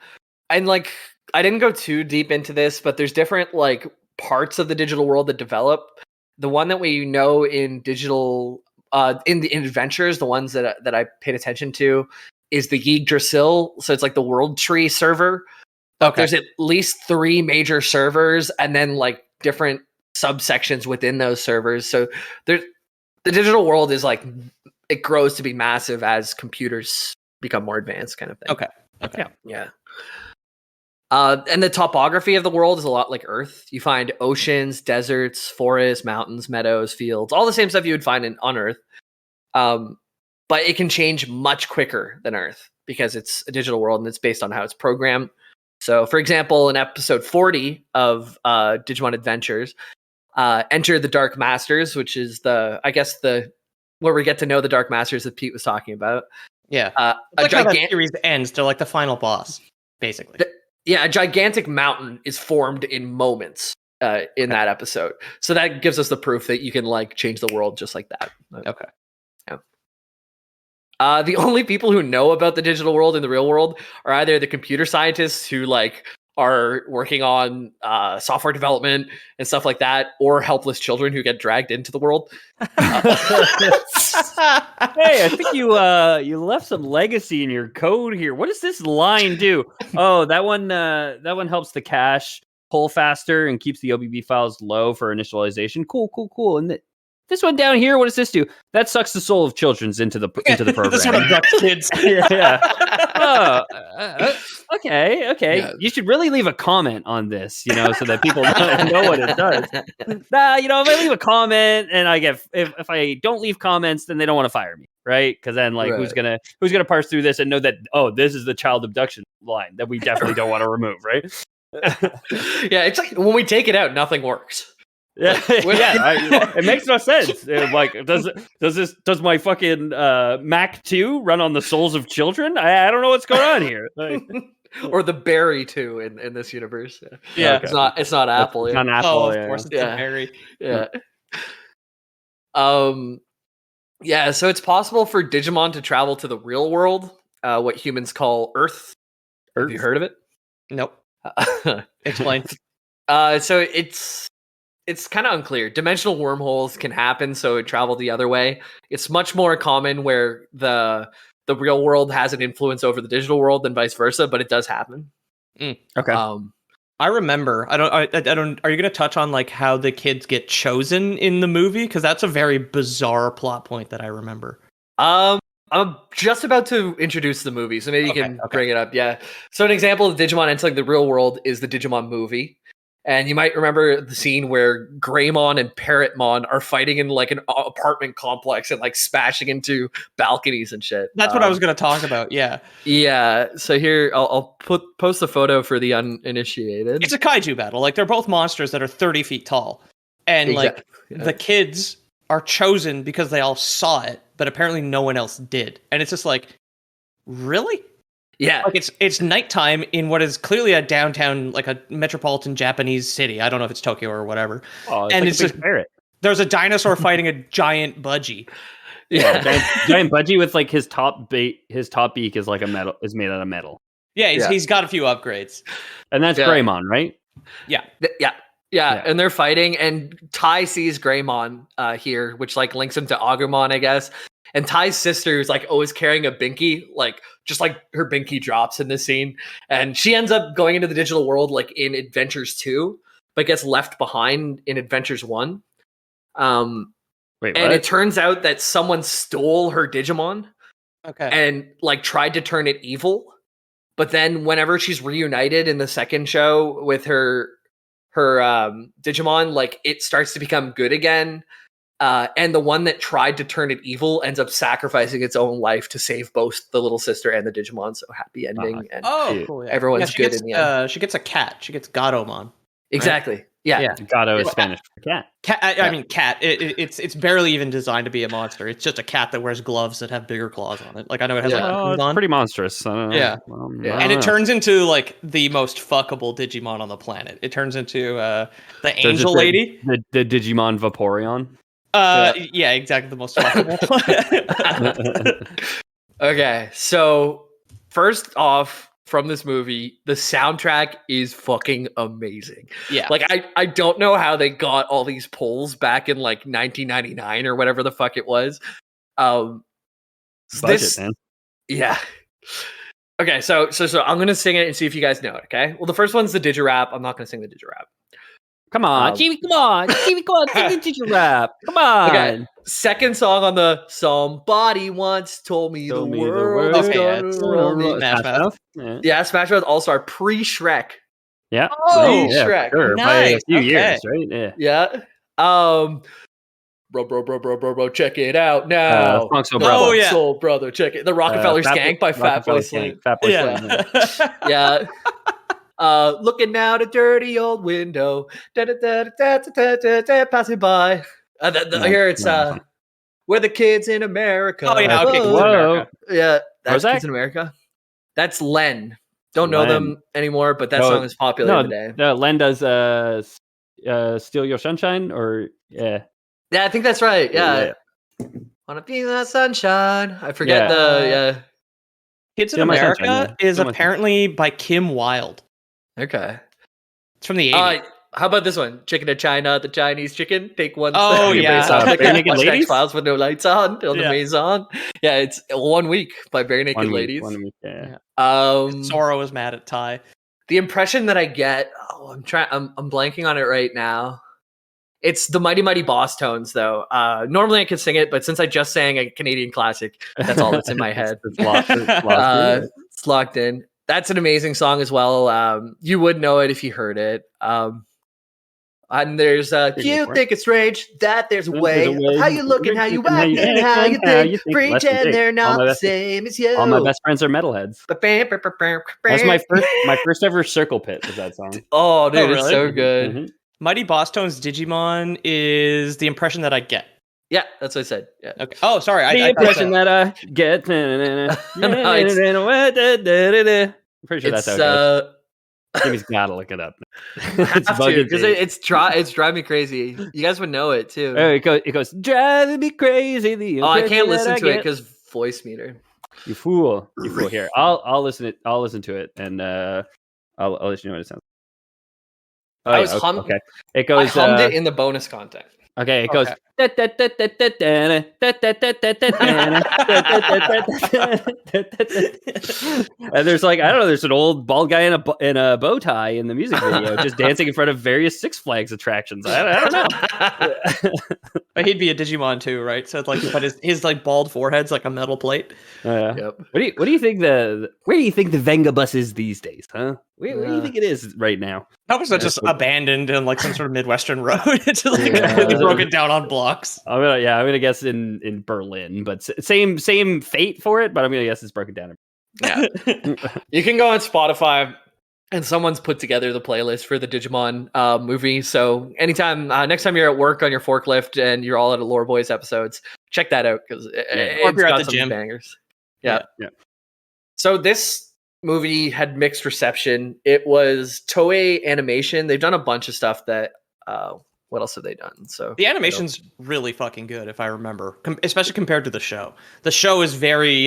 like, I didn't go too deep into this, but there's different like parts of the digital world that develop. The one that we know in digital, in adventures, the ones that I paid attention to, is the Yggdrasil. So it's like the World Tree server. But there's at least 3 major servers, and then like different subsections within those servers. So the digital world is like, it grows to be massive as computers become more advanced, kind of thing.
Okay.
Yeah. And the topography of the world is a lot like Earth. You find oceans, deserts, forests, mountains, meadows, fields, all the same stuff you would find on Earth. But it can change much quicker than Earth because it's a digital world and it's based on how it's programmed. So, for example, in episode 40 of Digimon Adventures, enter the Dark Masters, which is where we get to know the Dark Masters that Pete was talking about.
Yeah, like how that series ends. They're like the final boss, basically.
A gigantic mountain is formed in moments in that episode. So that gives us the proof that you can like change the world just like that.
Okay.
Yeah. The only people who know about the digital world in the real world are either the computer scientists who like are working on software development and stuff like that, or helpless children who get dragged into the world.
Hey, I think you left some legacy in your code here. What does this line do? Oh, that one helps the cache pull faster and keeps the OBB files low for initialization. Cool. And this one down here, what does this do? That sucks the soul of children's into the program.
This one abducts kids.
Yeah. Oh, okay. Yeah. You should really leave a comment on this, so that people know what it does. If I leave a comment and I get if I don't leave comments, then they don't want to fire me, right? Because then who's gonna parse through this and know that this is the child abduction line that we definitely don't want to remove, right?
Yeah, it's like when we take it out, nothing works.
Yeah, it makes no sense. Like, does my fucking Mac 2 run on the souls of children? I don't know what's going on here.
Or the Berry 2 in this universe.
Yeah,
okay. It's not Apple.
It's not Apple.
Of course, it's a Berry.
Yeah. Yeah. So it's possible for Digimon to travel to the real world, what humans call Earth. Have you heard of it?
Nope. Explain.
So it's kind of unclear. Dimensional wormholes can happen, so it travel the other way. It's much more common where the real world has an influence over the digital world than vice versa, but it does happen.
Okay.
I remember. I don't. Are you going to touch on like how the kids get chosen in the movie? Because that's a very bizarre plot point that I remember.
I'm just about to introduce the movie, so maybe you can bring it up. Yeah. So an example of Digimon entering the real world is the Digimon movie. And you might remember the scene where Greymon and Parrotmon are fighting in like an apartment complex and like smashing into balconies and shit.
That's what I was going to talk about. Yeah.
Yeah. So here I'll post a photo for the uninitiated.
It's a kaiju battle. Like they're both monsters that are 30 feet tall. And the kids are chosen because they all saw it, but apparently no one else did. And it's just like, really?
Yeah.
Like it's nighttime in what is clearly a downtown, like a metropolitan Japanese city. I don't know if it's Tokyo or whatever.
Oh,
and
it's like a big parrot.
There's a dinosaur fighting a giant budgie.
Yeah, giant budgie with like his top beak is like is made out of metal.
Yeah, he's got a few upgrades.
And that's Greymon, right?
Yeah.
Yeah, and they're fighting, and Tai sees Greymon here, which like links him to Agumon, I guess. And Tai's sister is like always carrying a binky, like just like her binky drops in this scene, and she ends up going into the digital world like in Adventures 2, but gets left behind in Adventures 1.
Wait,
and it turns out that someone stole her Digimon, and like tried to turn it evil. But then whenever she's reunited in the second show with her Digimon, like it starts to become good again. And the one that tried to turn it evil ends up sacrificing its own life to save both the little sister and the Digimon. So happy ending. And
cool. Yeah.
Everyone's good in the end.
She gets a cat. She gets Gatomon.
Exactly. Right? Yeah.
Gato is Spanish for cat.
I mean, cat. It's barely even designed to be a monster. It's just a cat that wears gloves that have bigger claws on it. Like I know it has
it's pretty monstrous.
And it turns into like the most fuckable Digimon on the planet. It turns into the angel lady,
the Digimon Vaporeon.
Yeah, exactly, the most fuckable.
Okay, so first off, from this movie, the soundtrack is fucking amazing.
Yeah.
Like I don't know how they got all these polls back in like 1999 or whatever the fuck it was.
Budget, man.
Yeah. Okay, so I'm gonna sing it and see if you guys know it. Okay. Well, the first one's the Digirap. I'm not gonna sing the Digirap.
Come on, Chibi, come on, sing the Digirap. Come on.
Okay. Second song on the Somebody Once Told Me the World.
Smash Mouth.
Yeah, Smash Mouth All-Star pre-Shrek.
Yeah.
Pre-Shrek.
Sure.
Nice.
By a few years, right?
Yeah. Bro, check it out now.
Soul
Brother, check it. The Rockefeller Skank by Fatboy Slim. Yeah. Looking out a dirty old window, passing by. Here it's we're the kids in America.
Oh yeah, okay.
Whoa.
Yeah, that's
Kids
Kids in America. That's Len. Don't know them anymore, but that song is popular today.
No, Len does Steal Your Sunshine, or
yeah, I think that's right. Yeah. Wanna be the sunshine. I forget
Kids in America is apparently by Kim Wilde.
Okay.
It's from the 80s.
How about this one? Chicken to China, the Chinese chicken. Take one.
Oh, yeah.
Bare Naked Ladies. Files with no lights on the Maison. Yeah, it's 1 week by Bare Naked Ladies.
1 week, yeah.
Zoro was mad at Tai.
The impression that I get, I'm blanking on it right now. It's the Mighty Mighty Boss Tones, though. Normally I could sing it, but since I just sang a Canadian classic, that's all that's in my head. It's locked in. That's an amazing song as well. You would know it if you heard it. And there's you think it's strange that there's a way of how you look and how you act and how you think. Pretend they're not the same as you.
All my best friends are metalheads. That's my first ever circle pit was that song.
Oh, dude, it's so good.
Mm-hmm. Mighty Boss Tones Digimon is the impression that I get.
Yeah, that's what I said. Yeah.
Okay. Oh, sorry.
The impression that I get. I'm pretty sure that's how it goes. Jimmy's gotta look it up.
It's bugging because it's driving me crazy. You guys would know it too.
Oh, it goes driving me crazy.
I can't listen to it because voice meter.
You fool! Here, I'll listen to it, and I'll let you know what it sounds.
I was humming.
Okay, it goes.
I hummed it in the bonus content.
Okay, it goes. And there's like, I don't know, there's an old bald guy in a bow tie in the music video, just dancing in front of various Six Flags attractions. I don't know.
But he'd be a Digimon too, right? So it's like, but his like bald forehead's like a metal plate.
Yep. What do you think where do you think the Venga bus is these days, huh? Where do you think it is right now?
How was that just abandoned in like some sort of Midwestern road? It's just like completely broken down on blocks.
I'm gonna guess in Berlin, but same fate for it. But I'm gonna guess it's broken down.
Yeah, you can go on Spotify, and someone's put together the playlist for the Digimon movie. So anytime, next time you're at work on your forklift and you're all at a Lore Boys episodes, check that out because it's got some bangers. Yeah.
Yeah.
So this movie had mixed reception. It was Toei Animation. They've done a bunch of stuff that. What else have they done? So
the animation's really fucking good, if I remember, especially compared to the show. The show is very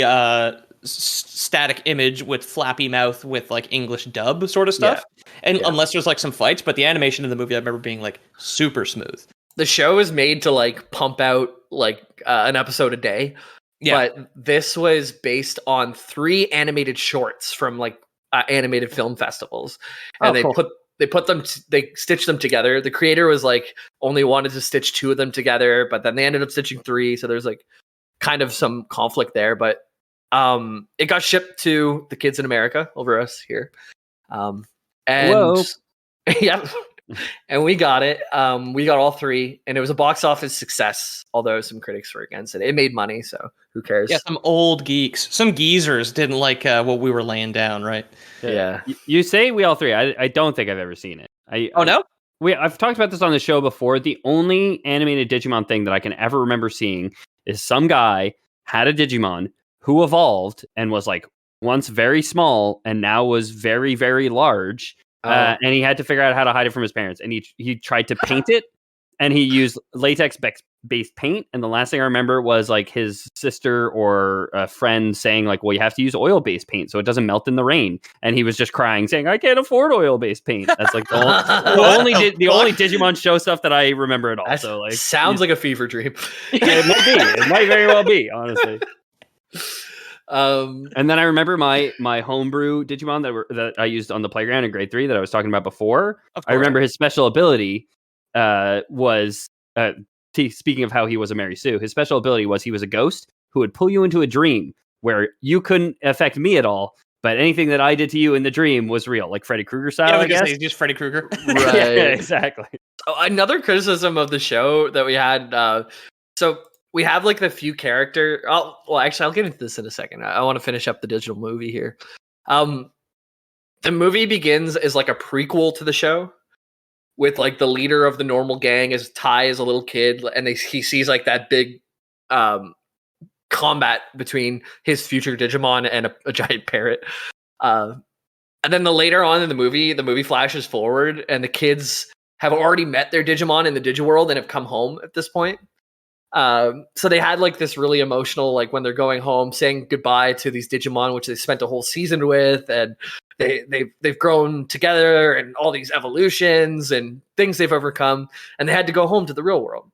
static image with flappy mouth with like English dub sort of stuff, and unless there's like some fights, but the animation in the movie I remember being like super smooth.
The show is made to like pump out like an episode a day, but this was based on 3 animated shorts from like animated film festivals, and they stitched them together. The creator was like only wanted to stitch 2 of them together, but then they ended up stitching 3. So there's like kind of some conflict there, but it got shipped to the kids in America over us here. And yeah, and we got it. We got all 3, and it was a box office success, although some critics were against it. It made money, so who cares?
Yeah, some old geeks, some geezers didn't like what we were laying down, right?
Yeah.
You say we all 3. I don't think I've ever seen it.
No?
I've talked about this on the show before. The only animated Digimon thing that I can ever remember seeing is some guy had a Digimon who evolved and was like once very small and now was very, very large. And he had to figure out how to hide it from his parents. And he tried to paint it, and he used latex-based paint. And the last thing I remember was like his sister or a friend saying like, well, you have to use oil-based paint so it doesn't melt in the rain. And he was just crying, saying, I can't afford oil-based paint. That's like the only Digimon show stuff that I remember at all. So like,
sounds like a fever dream.
It might be. It might very well be, honestly. And then I remember my homebrew Digimon that I used on the playground in grade 3 that I was talking about before. I remember his special ability was speaking of how he was a Mary Sue. His special ability was he was a ghost who would pull you into a dream where you couldn't affect me at all, but anything that I did to you in the dream was real, like Freddy Krueger style.
Yeah,
I guess
he's just Freddy Krueger.
Right.
Yeah, exactly.
Another criticism of the show that we had. So we have like the few character. Actually, I'll get into this in a second. I want to finish up the digital movie here. The movie begins as like a prequel to the show, with like the leader of the normal gang as Tai as a little kid, and he sees like that big combat between his future Digimon and a giant parrot. And then later on in the movie flashes forward, and the kids have already met their Digimon in the Digiworld and have come home at this point. So they had like this really emotional, like when they're going home, saying goodbye to these Digimon, which they spent a whole season with, and they've grown together and all these evolutions and things they've overcome, and they had to go home to the real world.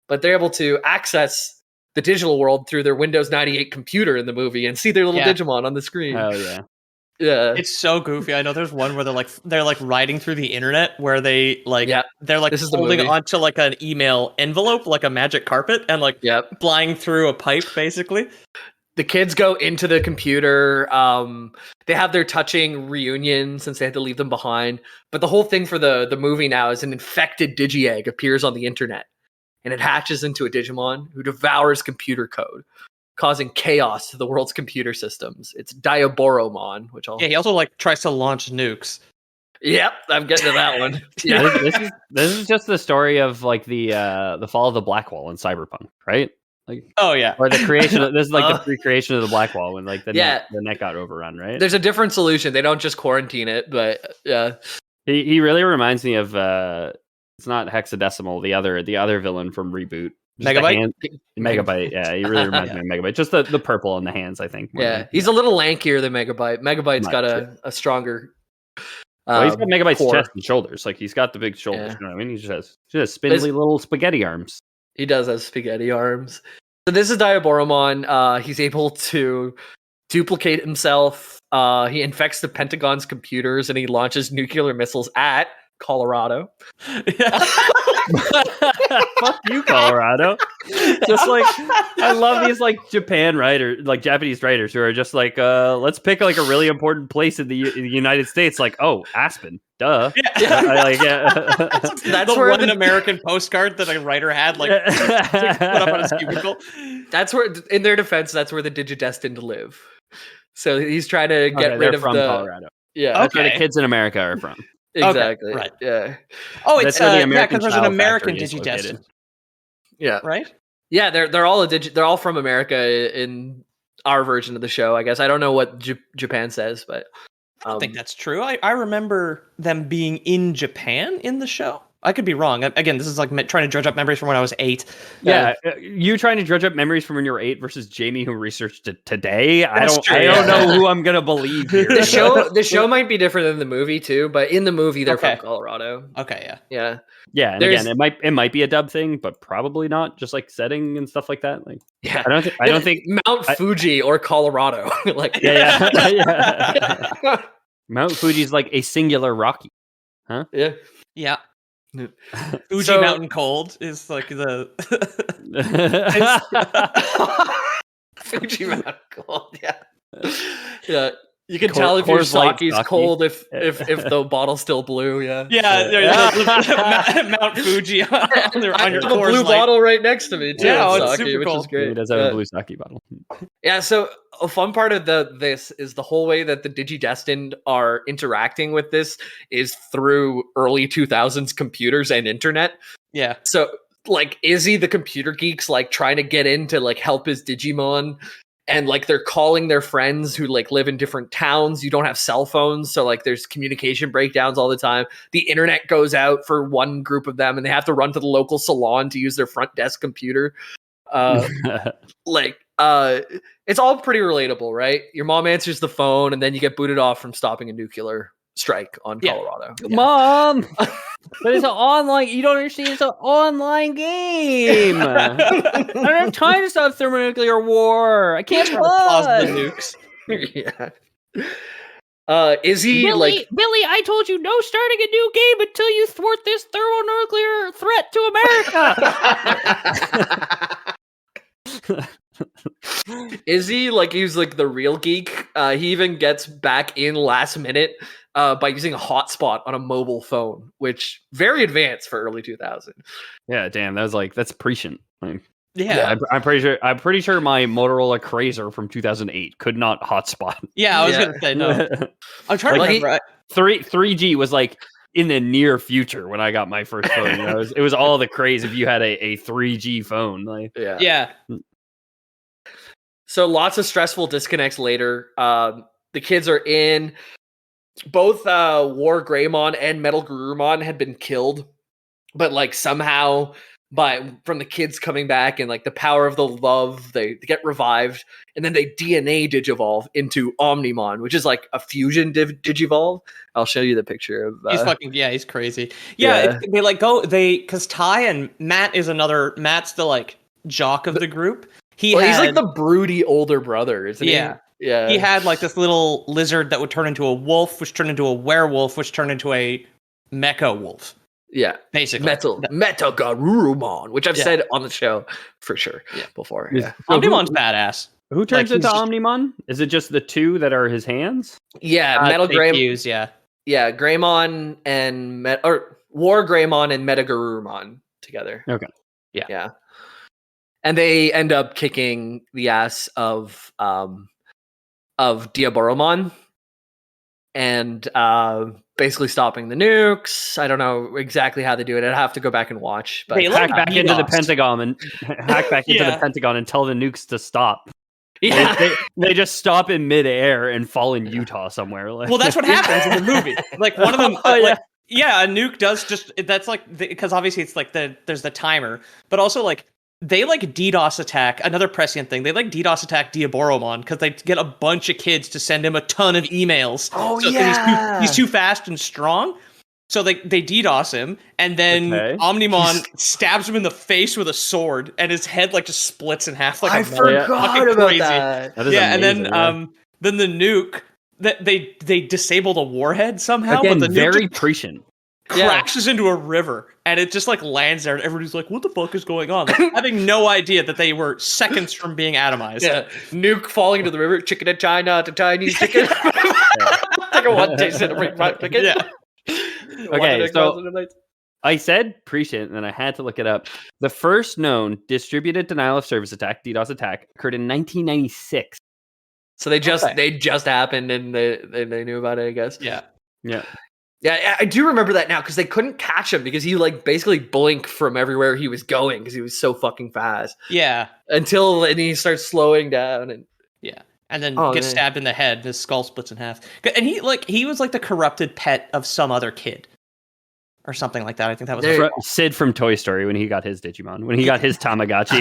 But they're able to access the digital world through their Windows 98 computer in the movie and see their little Digimon on the screen.
Oh yeah.
Yeah,
it's so goofy. I know there's one where they're like riding through the internet where they're like holding onto like an email envelope, like a magic carpet, and like flying through a pipe, basically.
The kids go into the computer. They have their touching reunion since they had to leave them behind. But the whole thing for the movie now is an infected Digi-Egg appears on the internet, and it hatches into a Digimon who devours computer code, causing chaos to the world's computer systems. It's Diaboromon, which
he also like tries to launch nukes.
Yep, I'm getting to that one.
Yeah, this is just the story of like the fall of the Black Wall in Cyberpunk, right? Like,
oh yeah,
or the creation. This is like the pre-creation of the Black Wall when like the net got overrun, right?
There's a different solution. They don't just quarantine it, but yeah.
He really reminds me of it's not Hexadecimal, the other villain from Reboot. Megabyte, yeah, he really reminds me of Megabyte. Just the purple on the hands, I think.
Yeah, he's a little lankier than Megabyte. Megabyte's got a stronger.
Well, he's got Megabyte's chest and shoulders. Like he's got the big shoulders. You know what I mean? He just has spindly little spaghetti arms.
He does have spaghetti arms. So this is Diaboromon. He's able to duplicate himself. He infects the Pentagon's computers and he launches nuclear missiles at Colorado.
Fuck you, Colorado. Just like I love these like Japanese writers who are just like let's pick like a really important place in the United States, like Aspen, duh.
That's where an American postcard that a writer had like put up on his cubicle.
That's where, in their defense, that's where the Digidestined live. So he's trying to get rid of
Colorado.
Yeah,
that's where the kids in America are from.
Exactly.
Okay, right.
Yeah.
Oh, it's because there's an American Digidestined.
Yeah.
Right.
Yeah, they're all they're all from America in our version of the show. I guess I don't know what Japan says, but
I don't think that's true. I remember them being in Japan in the show. I could be wrong. Again, this is like trying to dredge up memories from when I was 8.
Yeah, you trying to dredge up memories from when you were 8 versus Jamie who researched it today. I don't know who I'm gonna believe here.
The show might be different than the movie too, but in the movie they're from Colorado.
Okay,
yeah.
And again, it might be a dub thing, but probably not. Just like setting and stuff like that. Like,
yeah,
I don't think
Mount Fuji or Colorado. Like,
yeah. Mount Fuji's like a singular rocky, huh?
Yeah. Fuji Mountain Cold is like the
Fuji Mountain Cold. Yeah. You can tell if your sake's cold if the bottle's still blue.
Mount Fuji on your
I have a blue bottle right next to me too.
It's
sake,
super
which
cool.
is great.
He does have a blue sake bottle.
Yeah, so a fun part of this is the whole way that the Digidestined are interacting with this is through early 2000s computers and internet.
Yeah.
So like Izzy, the computer geek's like trying to get in to like help his Digimon. And like they're calling their friends who like live in different towns. You don't have cell phones, so like there's communication breakdowns all the time. The internet goes out for one group of them, and they have to run to the local salon to use their front desk computer. It's all pretty relatable, right? Your mom answers the phone, and then you get booted off from stopping a nuclear strike on Colorado.
Yeah. Mom, but it's an online. You don't understand. It's an online game. I don't have time to stop thermonuclear war. I can't
pause the nukes.
Is he
Billy, I told you no starting a new game until you thwart this thermonuclear threat to America.
Is he he's like the real geek? He even gets back in last minute by using a hotspot on a mobile phone, which very advanced for early 2000.
Yeah, damn, that's prescient. I'm pretty sure my Motorola Crazer from 2008 could not hotspot.
Yeah, I was gonna say no. I'm trying to remember.
3G was like in the near future when I got my first phone. It was all the craze if you had a 3G phone.
So lots of stressful disconnects later. The kids are in. Both War Greymon and Metal Garurumon had been killed, but like somehow from the kids coming back and like the power of the love, they get revived, and then they DNA digivolve into Omnimon, which is like a fusion digivolve. I'll show you the picture of.
He's crazy. Yeah. Because Ty and Matt's the like jock of the group. He's
like the broody older brother, isn't he? Yeah.
He had like this little lizard that would turn into a wolf, which turned into a werewolf, which turned into a mecha wolf.
Yeah.
Basically.
Metal Garurumon, which I've said on the show for sure before. Yeah.
Omnimon's badass.
Who turns into Omnimon? Is it just the two that are his hands?
Yeah, Metal Greymon.
Yeah,
Greymon and War Greymon and Meta Garurumon together.
Okay.
Yeah. And they end up kicking the ass of Diaboromon and basically stopping the nukes. I don't know exactly how they do it. I'd have to go back and watch. But
they hack back into the Pentagon and tell the nukes to stop. Yeah. They just stop in midair and fall in Utah somewhere.
Well, that's what happens in the movie. Like one of them. A nuke does just. That's like because obviously it's like there's the timer, but also like. They like DDoS attack, another prescient thing. They like DDoS attack Diaboromon because they get a bunch of kids to send him a ton of emails.
Oh, yeah.
He's too fast and strong. So they DDoS him, and then Omnimon stabs him in the face with a sword, and his head like just splits in half. Like
I forgot about crazy.
That is
amazing,
and
then the nuke, they disable the warhead somehow.
Again,
but the
very
nuke
prescient.
Crashes into a river, and it just like lands there, and everybody's like, "What the fuck is going on?" Like, having no idea that they were seconds from being atomized.
Yeah, nuke falling into the river. Chicken in China to Chinese chicken. Take a one taste and a break fried chicken.
Yeah.
Okay, so I said prescient, and then I had to look it up. The first known distributed denial of service attack, DDoS attack, occurred in 1996.
So they just happened, and they knew about it, I guess.
Yeah.
Yeah, I do remember that now because they couldn't catch him because he like basically blinked from everywhere he was going because he was so fucking fast.
Yeah.
And he starts slowing down and
and then gets stabbed in the head. His skull splits in half. And he was like the corrupted pet of some other kid. Or something like that. I think that was
Sid from Toy Story when he got his Digimon, when he got his Tamagotchi.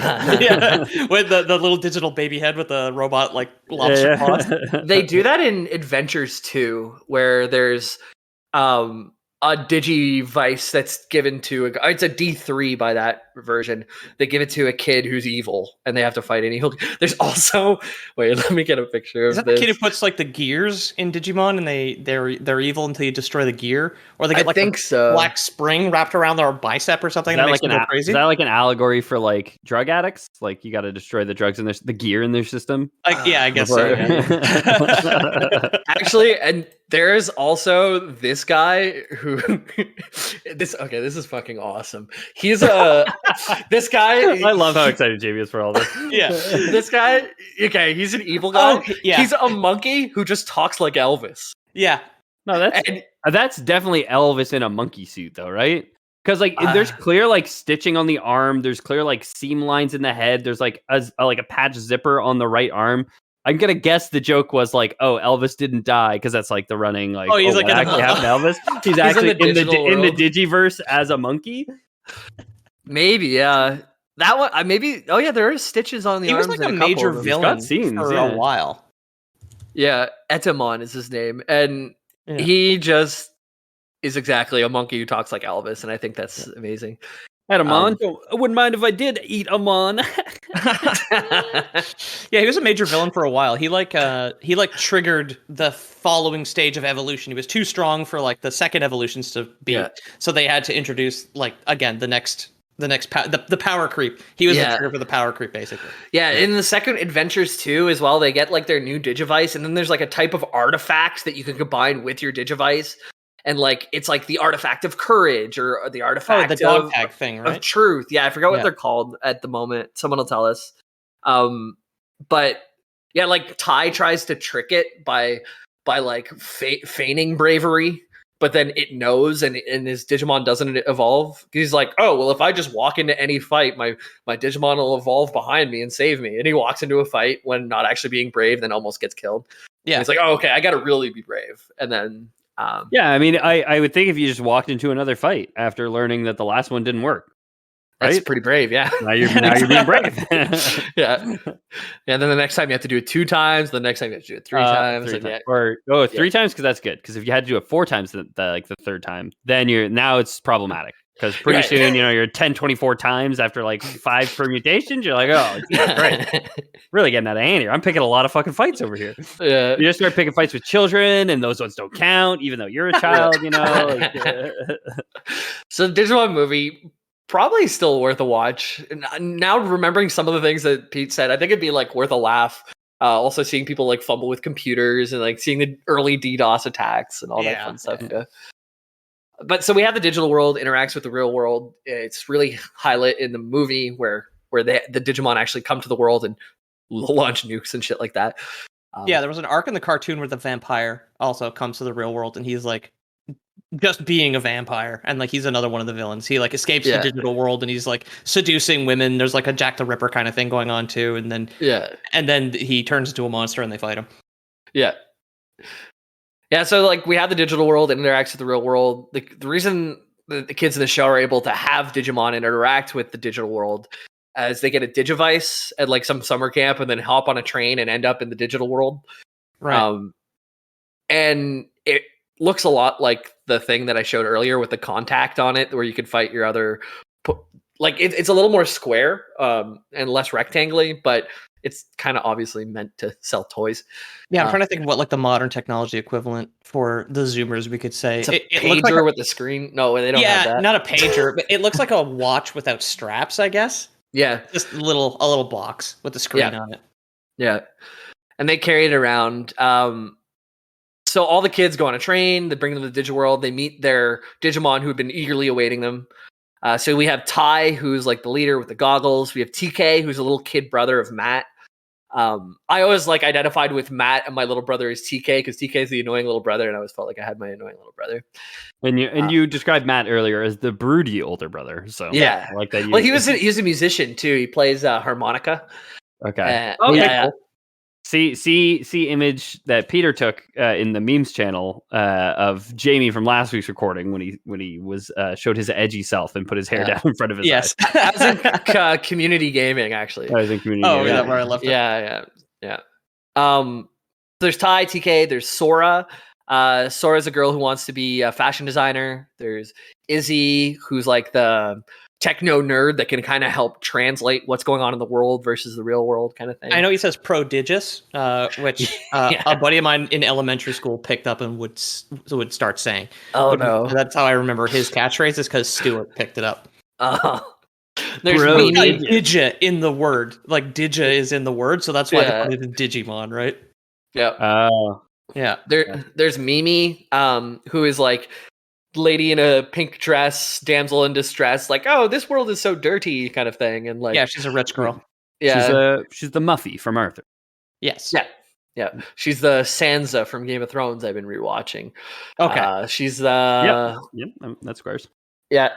With the little digital baby head with the robot like lobster claws.
They do that in Adventures too, where there's a Digivice that's given to it's a D3 by that version. They give it to a kid who's evil, and they have to fight an evil. There's also let me get a picture of this. Is that
the kid who puts like the gears in Digimon, and they're evil until you destroy the gear, or they get like black spring wrapped around their bicep or something that makes them go crazy?
Is that like an allegory for like drug addicts? Like you got to destroy the drugs in the gear in their system?
I guess so. Yeah.
Actually, and there's also this guy who this is fucking awesome. He's this guy.
I love how excited Jamie is for all this.
Yeah,
this guy. Okay, he's an evil guy. Oh, yeah. He's a monkey who just talks like Elvis.
Yeah.
No, that's definitely Elvis in a monkey suit, though, right? Because like there's clear like stitching on the arm. There's clear like seam lines in the head. There's like a patch zipper on the right arm. I'm gonna guess the joke was like, oh, Elvis didn't die, because that's like the running like.
Oh, he's like
actually happened to Elvis. He's actually in the Digiverse as a monkey.
Maybe, yeah. That one, maybe. Oh, yeah, there are stitches on the arms.
He was like a major villain for a while.
Yeah, Etamon is his name, and he just is exactly a monkey who talks like Elvis, and I think that's amazing.
Etamon, I wouldn't mind if I did eat Amon.
Yeah, he was a major villain for a while. He triggered the following stage of evolution. He was too strong for like the second evolutions to beat, so they had to introduce like again the power creep. He was the trigger for the power creep, basically.
Yeah, in the second Adventures 2 as well, they get like their new Digivice, and then there's like a type of artifact that you can combine with your Digivice. And like it's like the artifact of courage or the artifact
the dog tag thing, right?
Of truth. Yeah, I forgot what they're called at the moment. Someone will tell us. But yeah, like Ty tries to trick it by like feigning bravery, but then it knows, and his Digimon doesn't evolve. He's like, oh well, if I just walk into any fight, my Digimon will evolve behind me and save me. And he walks into a fight when not actually being brave, then almost gets killed. Yeah, and he's like, oh okay, I got to really be brave, and then.
Yeah, I mean, I would think if you just walked into another fight after learning that the last one didn't work, right?
That's pretty brave, yeah.
Now you're being brave.
Yeah. And then the next time you have to do it 2 times. The next time you have to do it 3 times.
3 times, because that's good. Because if you had to do it 4 times, the third time, then now it's problematic. Because pretty soon, you're 10, 24 times after like 5 permutations. You're like, oh, great. Really getting out of hand here. I'm picking a lot of fucking fights over here.
Yeah.
You just start picking fights with children, and those ones don't count, even though you're a child,
So the Digimon movie, probably still worth a watch. Now remembering some of the things that Pete said, I think it'd be like worth a laugh. Also seeing people like fumble with computers and like seeing the early DDoS attacks and all that fun stuff. Yeah. But so we have the digital world interacts with the real world. It's really highlight in the movie where the Digimon actually come to the world and launch nukes and shit like that.
There was an arc in the cartoon where the vampire also comes to the real world, and he's like just being a vampire, and like he's another one of the villains. He like escapes the digital world, and he's like seducing women. There's like a Jack the Ripper kind of thing going on too, and then he turns into a monster and they fight him.
Yeah. Yeah, so like we have the digital world and interacts with the real world. The reason the kids in the show are able to have Digimon and interact with the digital world as they get a Digivice at like some summer camp and then hop on a train and end up in the digital world.
Right.
And it looks a lot like the thing that I showed earlier with the contact on it, where you could fight your other. Like it's a little more square and less rectangly, but it's kind of obviously meant to sell toys.
Yeah, I'm trying to think of what like the modern technology equivalent for the Zoomers we could say.
It's a pager like with the screen. No, they don't have that.
Yeah, not a pager, but it looks like a watch without straps, I guess.
Yeah,
just a little box with the screen on it.
Yeah, and they carry it around. So all the kids go on a train. They bring them to the digital world. They meet their Digimon who have been eagerly awaiting them. So we have Ty, who's like the leader with the goggles. We have TK, who's a little kid brother of Matt. I always like identified with Matt, and my little brother is TK because TK is the annoying little brother, and I always felt like I had my annoying little brother.
And you described Matt earlier as the broody older brother. So
yeah,
I like that.
Well, he was a musician too. He plays harmonica.
Okay.
Yeah.
See image that Peter took in the memes channel of Jamie from last week's recording when he was showed his edgy self and put his hair down in front of his eyes.
I was in community gaming actually.
I was in community gaming.
Yeah, where I left it.
Yeah. There's Ty, TK, there's Sora. Sora's a girl who wants to be a fashion designer. There's Izzy, who's like the techno nerd that can kind of help translate what's going on in the world versus the real world kind of thing.
I know he says prodigious, which a buddy of mine in elementary school picked up and would start saying.
Oh, no.
That's how I remember his catchphrase, is because Stuart picked it up.
There's
Digi in the word. Like Digi is in the word, so that's why they put it in Digimon, right?
Yeah.
Oh. Yeah.
There's Mimi, who is like lady in a pink dress, damsel in distress, like, oh, this world is so dirty kind of thing. And like,
yeah, she's a rich girl.
Yeah.
She's the Muffy from Arthur.
Yes.
Yeah. She's the Sansa from Game of Thrones I've been rewatching.
Okay.
She's the...
Yep, that squares.
Yeah.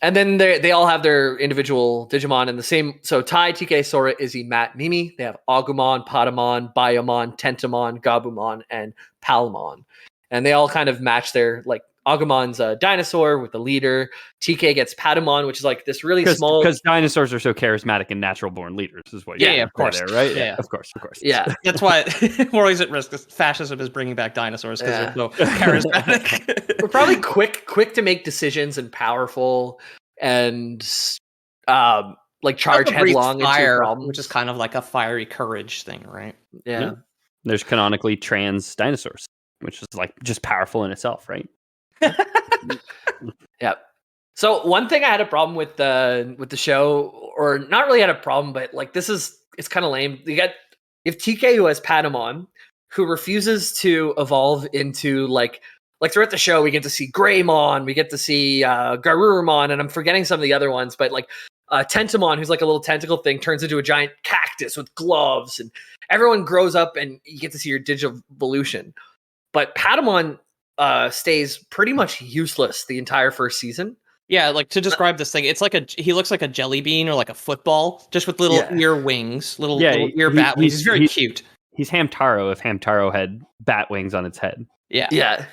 And then they all have their individual Digimon in the same... So Tai, TK, Sora, Izzy, Matt, Mimi. They have Agumon, Patamon, Biyomon, Tentomon, Gabumon, and Palmon. And they all kind of match their... like Agumon's a dinosaur with the leader. TK gets Patamon, which is like this really small...
Because dinosaurs are so charismatic and natural-born leaders is what you're
of course.
there, right?
Yeah.
Of course.
Yeah.
That's why we're always at risk. Fascism is bringing back dinosaurs because they're so charismatic.
We're probably quick to make decisions and powerful and like charge headlong
fire,
into problems.
Which is kind of like a fiery courage thing, right?
Yeah.
There's canonically trans dinosaurs, which is like just powerful in itself, right?
Yeah. So one thing I had a problem with the show, or not really had a problem, but like it's kind of lame. You have TK, who has Patamon, who refuses to evolve into like throughout the show we get to see Greymon, we get to see Garurumon, and I'm forgetting some of the other ones, but like Tentomon, who's like a little tentacle thing, turns into a giant cactus with gloves, and everyone grows up and you get to see your Digivolution. But Patamon stays pretty much useless the entire first season.
Yeah, like to describe this thing, it's like he looks like a jelly bean or like a football, just with little ear wings, little ear bat wings. He's very cute.
He's Hamtaro if Hamtaro had bat wings on its head.
Yeah.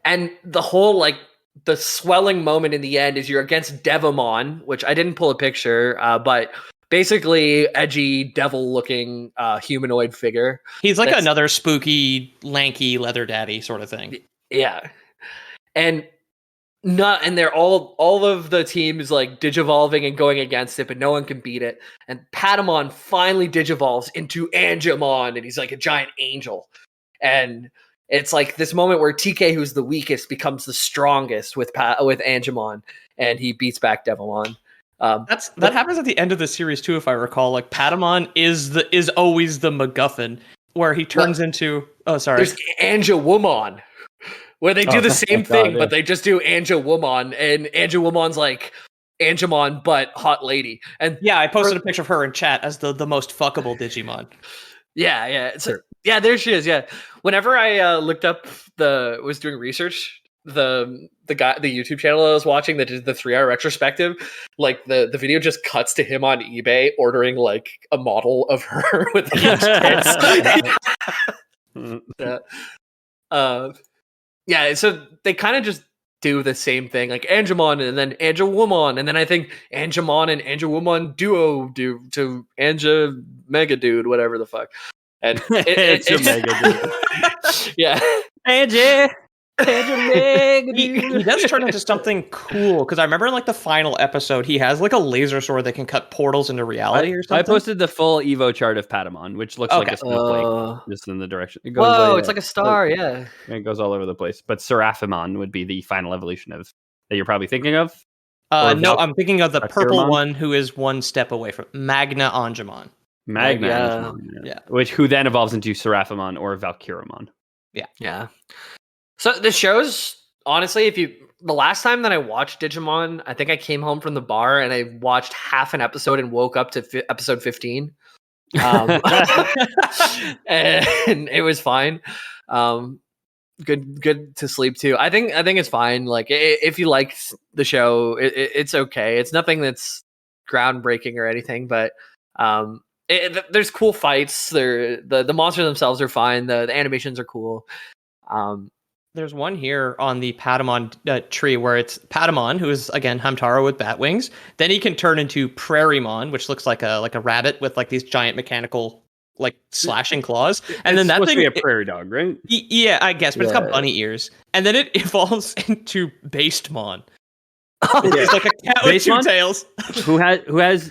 And the whole like the swelling moment in the end is you're against Devamon, which I didn't pull a picture, but basically edgy devil-looking humanoid figure.
He's like another spooky, lanky leather daddy sort of thing.
Yeah, and they're all of the teams like digivolving and going against it, but no one can beat it. And Patamon finally digivolves into Angemon, and he's like a giant angel. And it's like this moment where TK, who's the weakest, becomes the strongest with Angemon, and he beats back Devilmon.
That happens at the end of the series too, if I recall. Like Patamon is always the MacGuffin, where he turns into. Oh, sorry.
There's Angewomon, where they do the same thing, but they just do Angewomon, and Angewomon's like Angemon, but hot lady. And
yeah, I posted a picture of her in chat as the most fuckable Digimon.
Yeah. Yeah, there she is. Yeah. Whenever I looked up was doing research, the YouTube channel I was watching that did the 3-hour retrospective, like the video just cuts to him on eBay ordering like a model of her with each yeah, so they kind of just do the same thing, like Angemon and then Angewomon, and then I think Angemon and Angewomon duo do to Anja Mega Dude, whatever the fuck. And it's Mega Dude. Yeah.
Angie. He does turn into something cool, because I remember in like the final episode he has like a laser sword that can cut portals into reality or something.
I posted the full Evo chart of Patamon, which looks like a snowflake, just in the direction. It goes
it's like a star, yeah.
It goes all over the place. But Seraphimon would be the final evolution of that you're probably thinking of.
No, I'm thinking of the purple one who is one step away from Magna Angemon.
Magna,
yeah.
Who then evolves into Seraphimon or Valkyramon.
Yeah. So the show's honestly, the last time that I watched Digimon, I think I came home from the bar and I watched half an episode and woke up to episode 15. And it was fine. Good to sleep too. I think it's fine. Like if you like the show, it's okay. It's nothing that's groundbreaking or anything, but There's cool fights. The monsters themselves are fine. The animations are cool.
There's one here on the Patamon tree where it's Patamon, who is again Hamtaro with bat wings. Then he can turn into Prairiemon, which looks like a rabbit with like these giant mechanical like slashing claws. And then that thing
be a prairie dog, right?
Yeah, I guess, but it's got bunny ears. And then it evolves into Bastemon. It's like a cat with two tails.
who has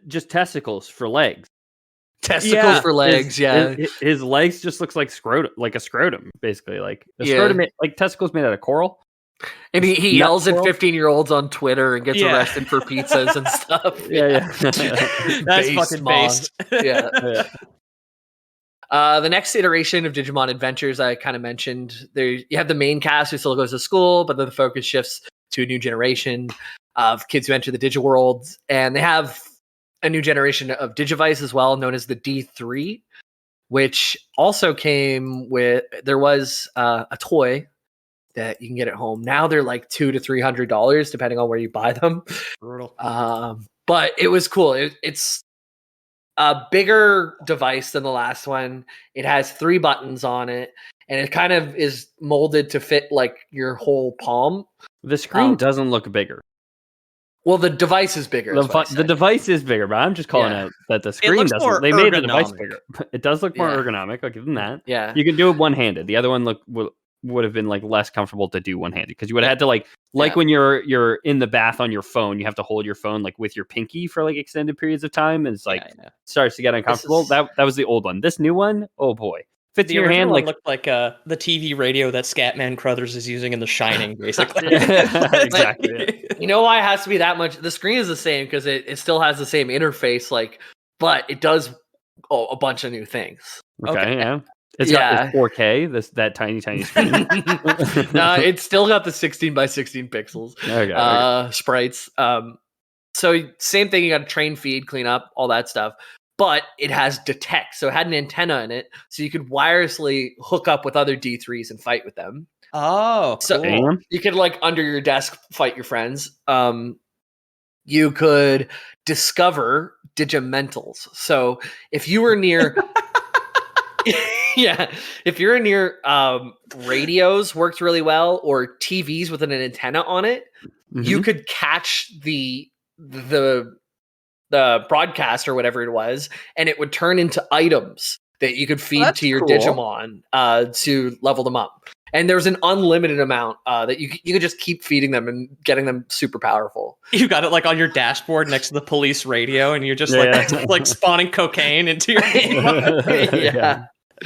just testicles for legs.
Testicles for legs,
his legs just looks like a scrotum, basically, like a scrotum, like testicles made out of coral.
And he yells at 15-year-olds on Twitter and gets arrested for pizzas and stuff.
That's fucking based.
The next iteration of Digimon Adventures I kind of mentioned. You have the main cast who still goes to school, but then the focus shifts to a new generation of kids who enter the Digiworld, and they have a new generation of Digivice as well, known as the D3, which also came with, there was a toy that you can get at home. Now they're like $200 to $300, depending on where you buy them.
Brutal.
But it was cool. It's a bigger device than the last one. It has 3 buttons on it, and it kind of is molded to fit like your whole palm.
The screen doesn't look bigger.
Well, the device is bigger.
The device is bigger, but I'm just calling out that the screen doesn't. They made the device bigger. It does look more ergonomic. I'll give them that.
Yeah,
you can do it one-handed. The other one would have been like less comfortable to do one-handed because you would have had to like when you're in the bath on your phone, you have to hold your phone like with your pinky for like extended periods of time, and it's like starts to get uncomfortable. That was the old one. This new one, oh boy. Fits in your hand
like looked like the TV radio that Scatman Crothers is using in The Shining, basically.
Exactly.
You know why it has to be that much? The screen is the same because it still has the same interface, but it does a bunch of new things.
Okay. Yeah. It's got 4K. That tiny screen.
It's still got the 16 by 16 pixels.
Okay.
Sprites. So same thing. You got to train, feed, clean up, all that stuff. But it has detect, so it had an antenna in it, so you could wirelessly hook up with other D3s and fight with them.
Oh,
so cool. You could like under your desk fight your friends. You could discover Digimentals. So if you were near, if you're near radios, worked really well, or TVs with an antenna on it, you could catch the broadcast or whatever it was, and it would turn into items that you could feed to your Digimon to level them up. And there was an unlimited amount that you could just keep feeding them and getting them super powerful.
You got it like on your dashboard next to the police radio, and you're just like spawning cocaine into your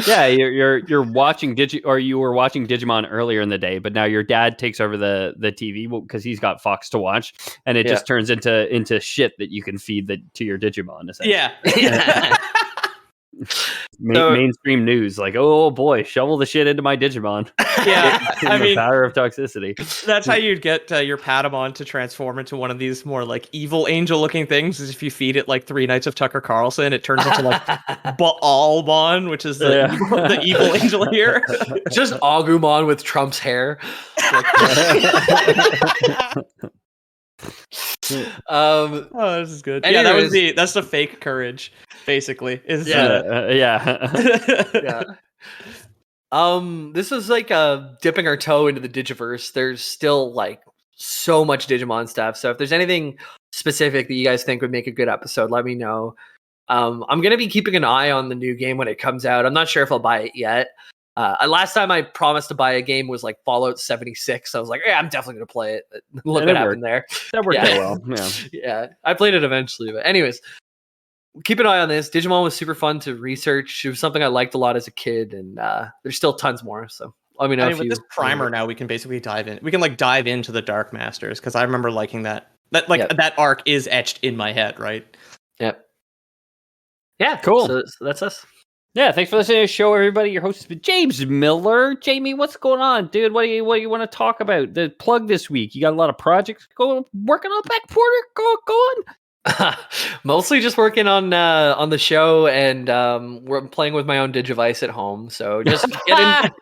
Yeah, you're watching you were watching Digimon earlier in the day, but now your dad takes over the TV because he's got Fox to watch, and it just turns into shit that you can feed to your Digimon.
Yeah.
Mainstream news, like, oh boy, shovel the shit into my Digimon.
Yeah, I mean,
the power of toxicity.
That's how you'd get your Patamon to transform into one of these more like evil angel-looking things. Is if you feed it like 3 Nights of Tucker Carlson, it turns into like Baalmon, which is the evil angel here.
Just Agumon with Trump's hair.
This is good. Anyways, that's the fake courage, basically.
This is like dipping our toe into the Digiverse. There's still like so much Digimon stuff. So if there's anything specific that you guys think would make a good episode, let me know. I'm gonna be keeping an eye on the new game when it comes out. I'm not sure if I'll buy it yet. Last time I promised to buy a game was like Fallout 76. I was like, yeah, I'm definitely going to play it. Look what happened there.
That worked out well.
Yeah, I played it eventually. But anyways, keep an eye on this. Digimon was super fun to research. It was something I liked a lot as a kid, and there's still tons more. So let me know if
with this primer now, we can basically dive in. We can like dive into the Dark Masters because I remember liking that. That arc is etched in my head, right?
Yep. Yeah,
cool.
So that's us.
Yeah, thanks for listening to the show, everybody. Your host has been James Miller. Jamie, what's going on, dude? What do you want to talk about? The plug this week. You got a lot of projects working on Back Porter going?
Mostly just working on the show, and we're playing with my own Digivice at home. So just getting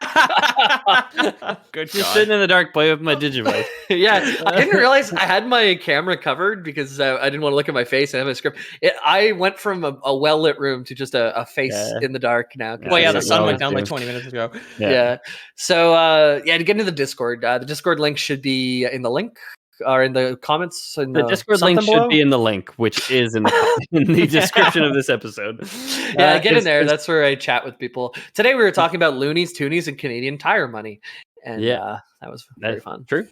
good. Just sitting in the dark, play with my Digivice.
Yeah, I didn't realize I had my camera covered because I didn't want to look at my face and have a script. I went from a well lit room to just a face in the dark now.
Well, yeah, the sun went down like 20 minutes ago.
Yeah. So to get into the Discord, the Discord link should be in the link. Or in the comments.
The Discord link should be in the link, which is in the description of this episode.
Yeah, get in there. That's where I chat with people. Today we were talking about loonies, toonies, and Canadian Tire money. And that was very fun.
True.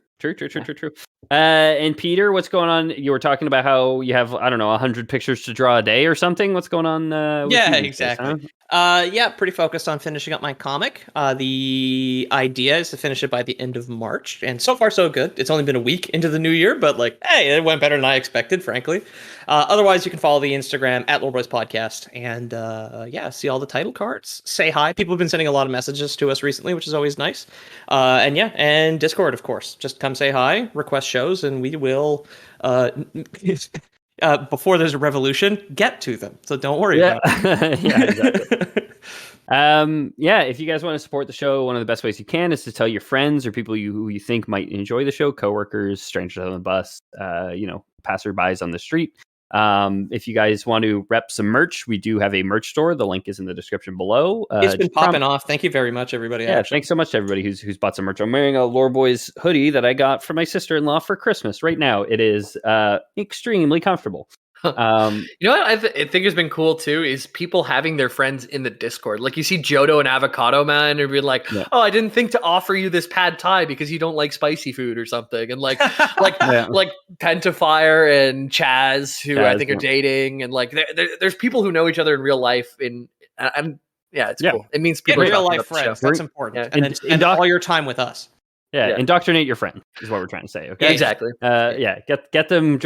And Peter, what's going on? You were talking about how you have, 100 pictures to draw a day or something. What's going on?
Yeah, exactly. Pretty focused on finishing up my comic. The idea is to finish it by the end of March. And so far, so good. It's only been a week into the new year, but hey, it went better than I expected, frankly. Otherwise, you can follow the Instagram at Lore Boys Podcast and see all the title cards. Say hi. People have been sending a lot of messages to us recently, which is always nice. And Discord, of course. Just come say hi, request shows, and we will, before there's a revolution, get to them. So don't worry about it.
Yeah, exactly. If you guys want to support the show, one of the best ways you can is to tell your friends or people who you think might enjoy the show, coworkers, strangers on the bus, passerbys on the street. If you guys want to rep some merch, we do have a merch store. The link is in the description below.
It's been popping off. Thank you very much, everybody.
Yeah, thanks so much to everybody who's bought some merch. I'm wearing a Lore Boys hoodie that I got from my sister-in-law for Christmas right now. It is extremely comfortable.
You know what I think has been cool too is people having their friends in the Discord. Like you see Jodo and Avocado Man and be like, "Oh, I didn't think to offer you this pad thai because you don't like spicy food or something." And like Pentafire and Chaz, who I think are dating, and there's people who know each other in real life. It's cool. It means people
real life friends. That's important. And then spend all your time with us.
Yeah, indoctrinate your friend is what we're trying to say. Okay,
yeah, exactly.
Get them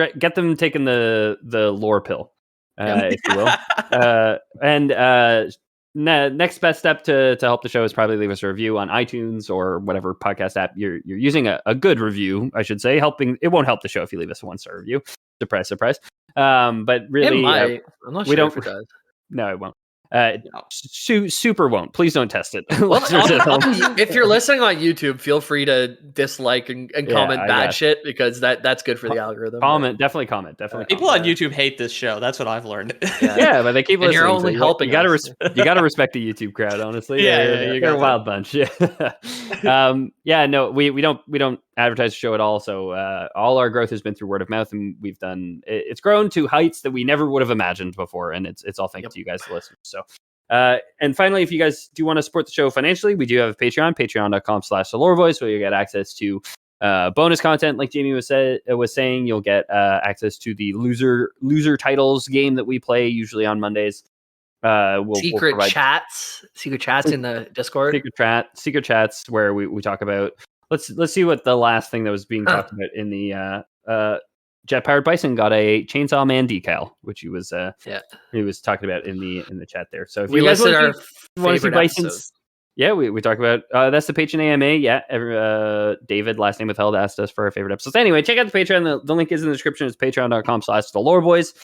taking the lore pill, if you will. Next best step to help the show is probably leave us a review on iTunes or whatever podcast app you're using. A good review, I should say. It won't help the show if you leave us a 1-star review. Surprise. But really,
I'm not sure if it does.
No, it won't. Super won't. Please don't test it.
If you're listening on YouTube, feel free to dislike and comment bad shit because that's good for the algorithm.
Definitely comment.
People on YouTube hate this show. That's what I've learned.
Yeah, but they keep listening.
You're only helping.
You gotta respect the YouTube crowd. Honestly, you're a wild bunch. We don't advertise the show at all. So all our growth has been through word of mouth, and it's grown to heights that we never would have imagined before, and it's all thanks to you guys, the listeners. So. And finally, if you guys do want to support the show financially, we do have a Patreon, patreon.com/thelorevoice, where you get access to bonus content. Like Jamie was saying, you'll get access to the loser titles game that we play usually on Mondays.
Secret chats in the Discord.
Secret chats where we talk about. Let's see what the last thing that was being talked about in the Jet Powered Bison got a Chainsaw Man decal, which he was talking about in the chat there. So if you guys want to see Bison's, we talk about that's the patron AMA. Yeah, David, last name withheld, asked us for our favorite episodes. Anyway, check out the Patreon. The link is in the description. It's patreon.com/theloreboys.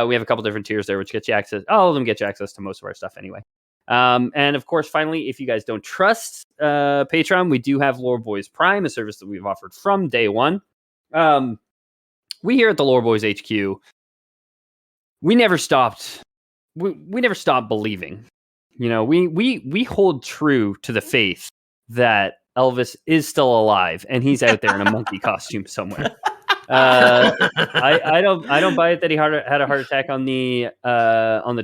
We have a couple different tiers there, which get you access. All of them get you access to most of our stuff anyway. And of course, finally, if you guys don't trust Patreon, we do have Lore Boys Prime, a service that we've offered from day one. We here at the Lore Boys HQ, we never stopped. We never stopped believing. We hold true to the faith that Elvis is still alive and he's out there in a monkey costume somewhere. I don't buy it that he had a heart attack on the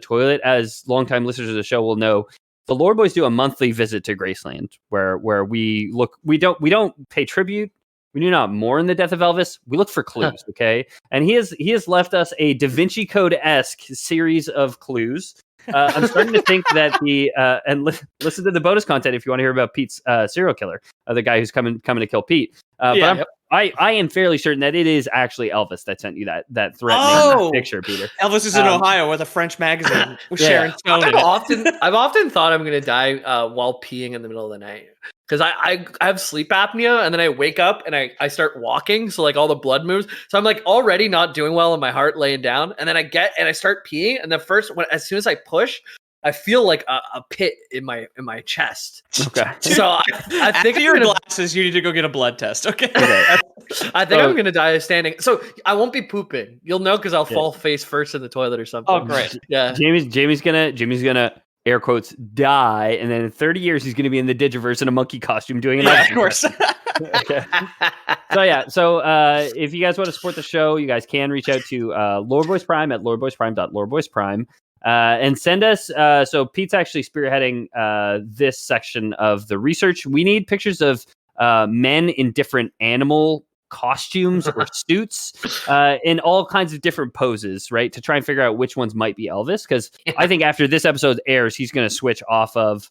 toilet. As longtime listeners of the show will know, the Lore Boys do a monthly visit to Graceland where we look. We don't pay tribute. We do not mourn the death of Elvis. We look for clues, okay? And he has left us a Da Vinci Code-esque series of clues. I'm starting to think that listen to the bonus content if you want to hear about Pete's serial killer, the guy who's coming to kill Pete. But I am fairly certain that it is actually Elvis that sent you that threatening picture, Peter.
Elvis is in Ohio with a French magazine with Sharon Stone.
I've often thought I'm going to die while peeing in the middle of the night. because I have sleep apnea, and then I wake up and I start walking, so like all the blood moves. So I'm like already not doing well in my heart laying down, and then I start peeing, and as soon as I push, I feel like a pit in my chest.
Okay.
So I think
after your glasses, you need to go get a blood test. Okay.
I think I'm gonna die standing. So I won't be pooping. You'll know because I'll fall face first in the toilet or something.
Oh, great.
Yeah.
Jamie's gonna air quotes die, and then in 30 years he's gonna be in the Digiverse in a monkey costume doing it.
Yeah, of course.
Okay. So if you guys want to support the show, you guys can reach out to Loreboys Prime at loreboysprime.loreboysprime. And send us. So Pete's actually spearheading this section of the research. We need pictures of men in different animal costumes or suits in all kinds of different poses, right? To try and figure out which ones might be Elvis. Because I think after this episode airs, he's going to switch off of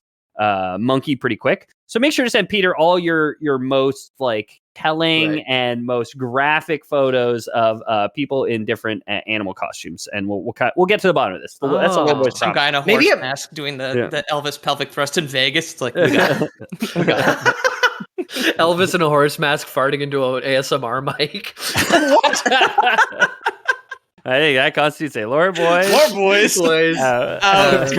monkey pretty quick. So make sure to send Peter all your most like telling and most graphic photos of people in different animal costumes, and we'll get to the bottom of this. That's a little
some guy in a horse mask doing the Elvis pelvic thrust in Vegas. It's like we got
Elvis in a horse mask farting into an ASMR mic.
What?
I think that constitutes a Lore Boys.
Lore Boys.
Boys.
Out.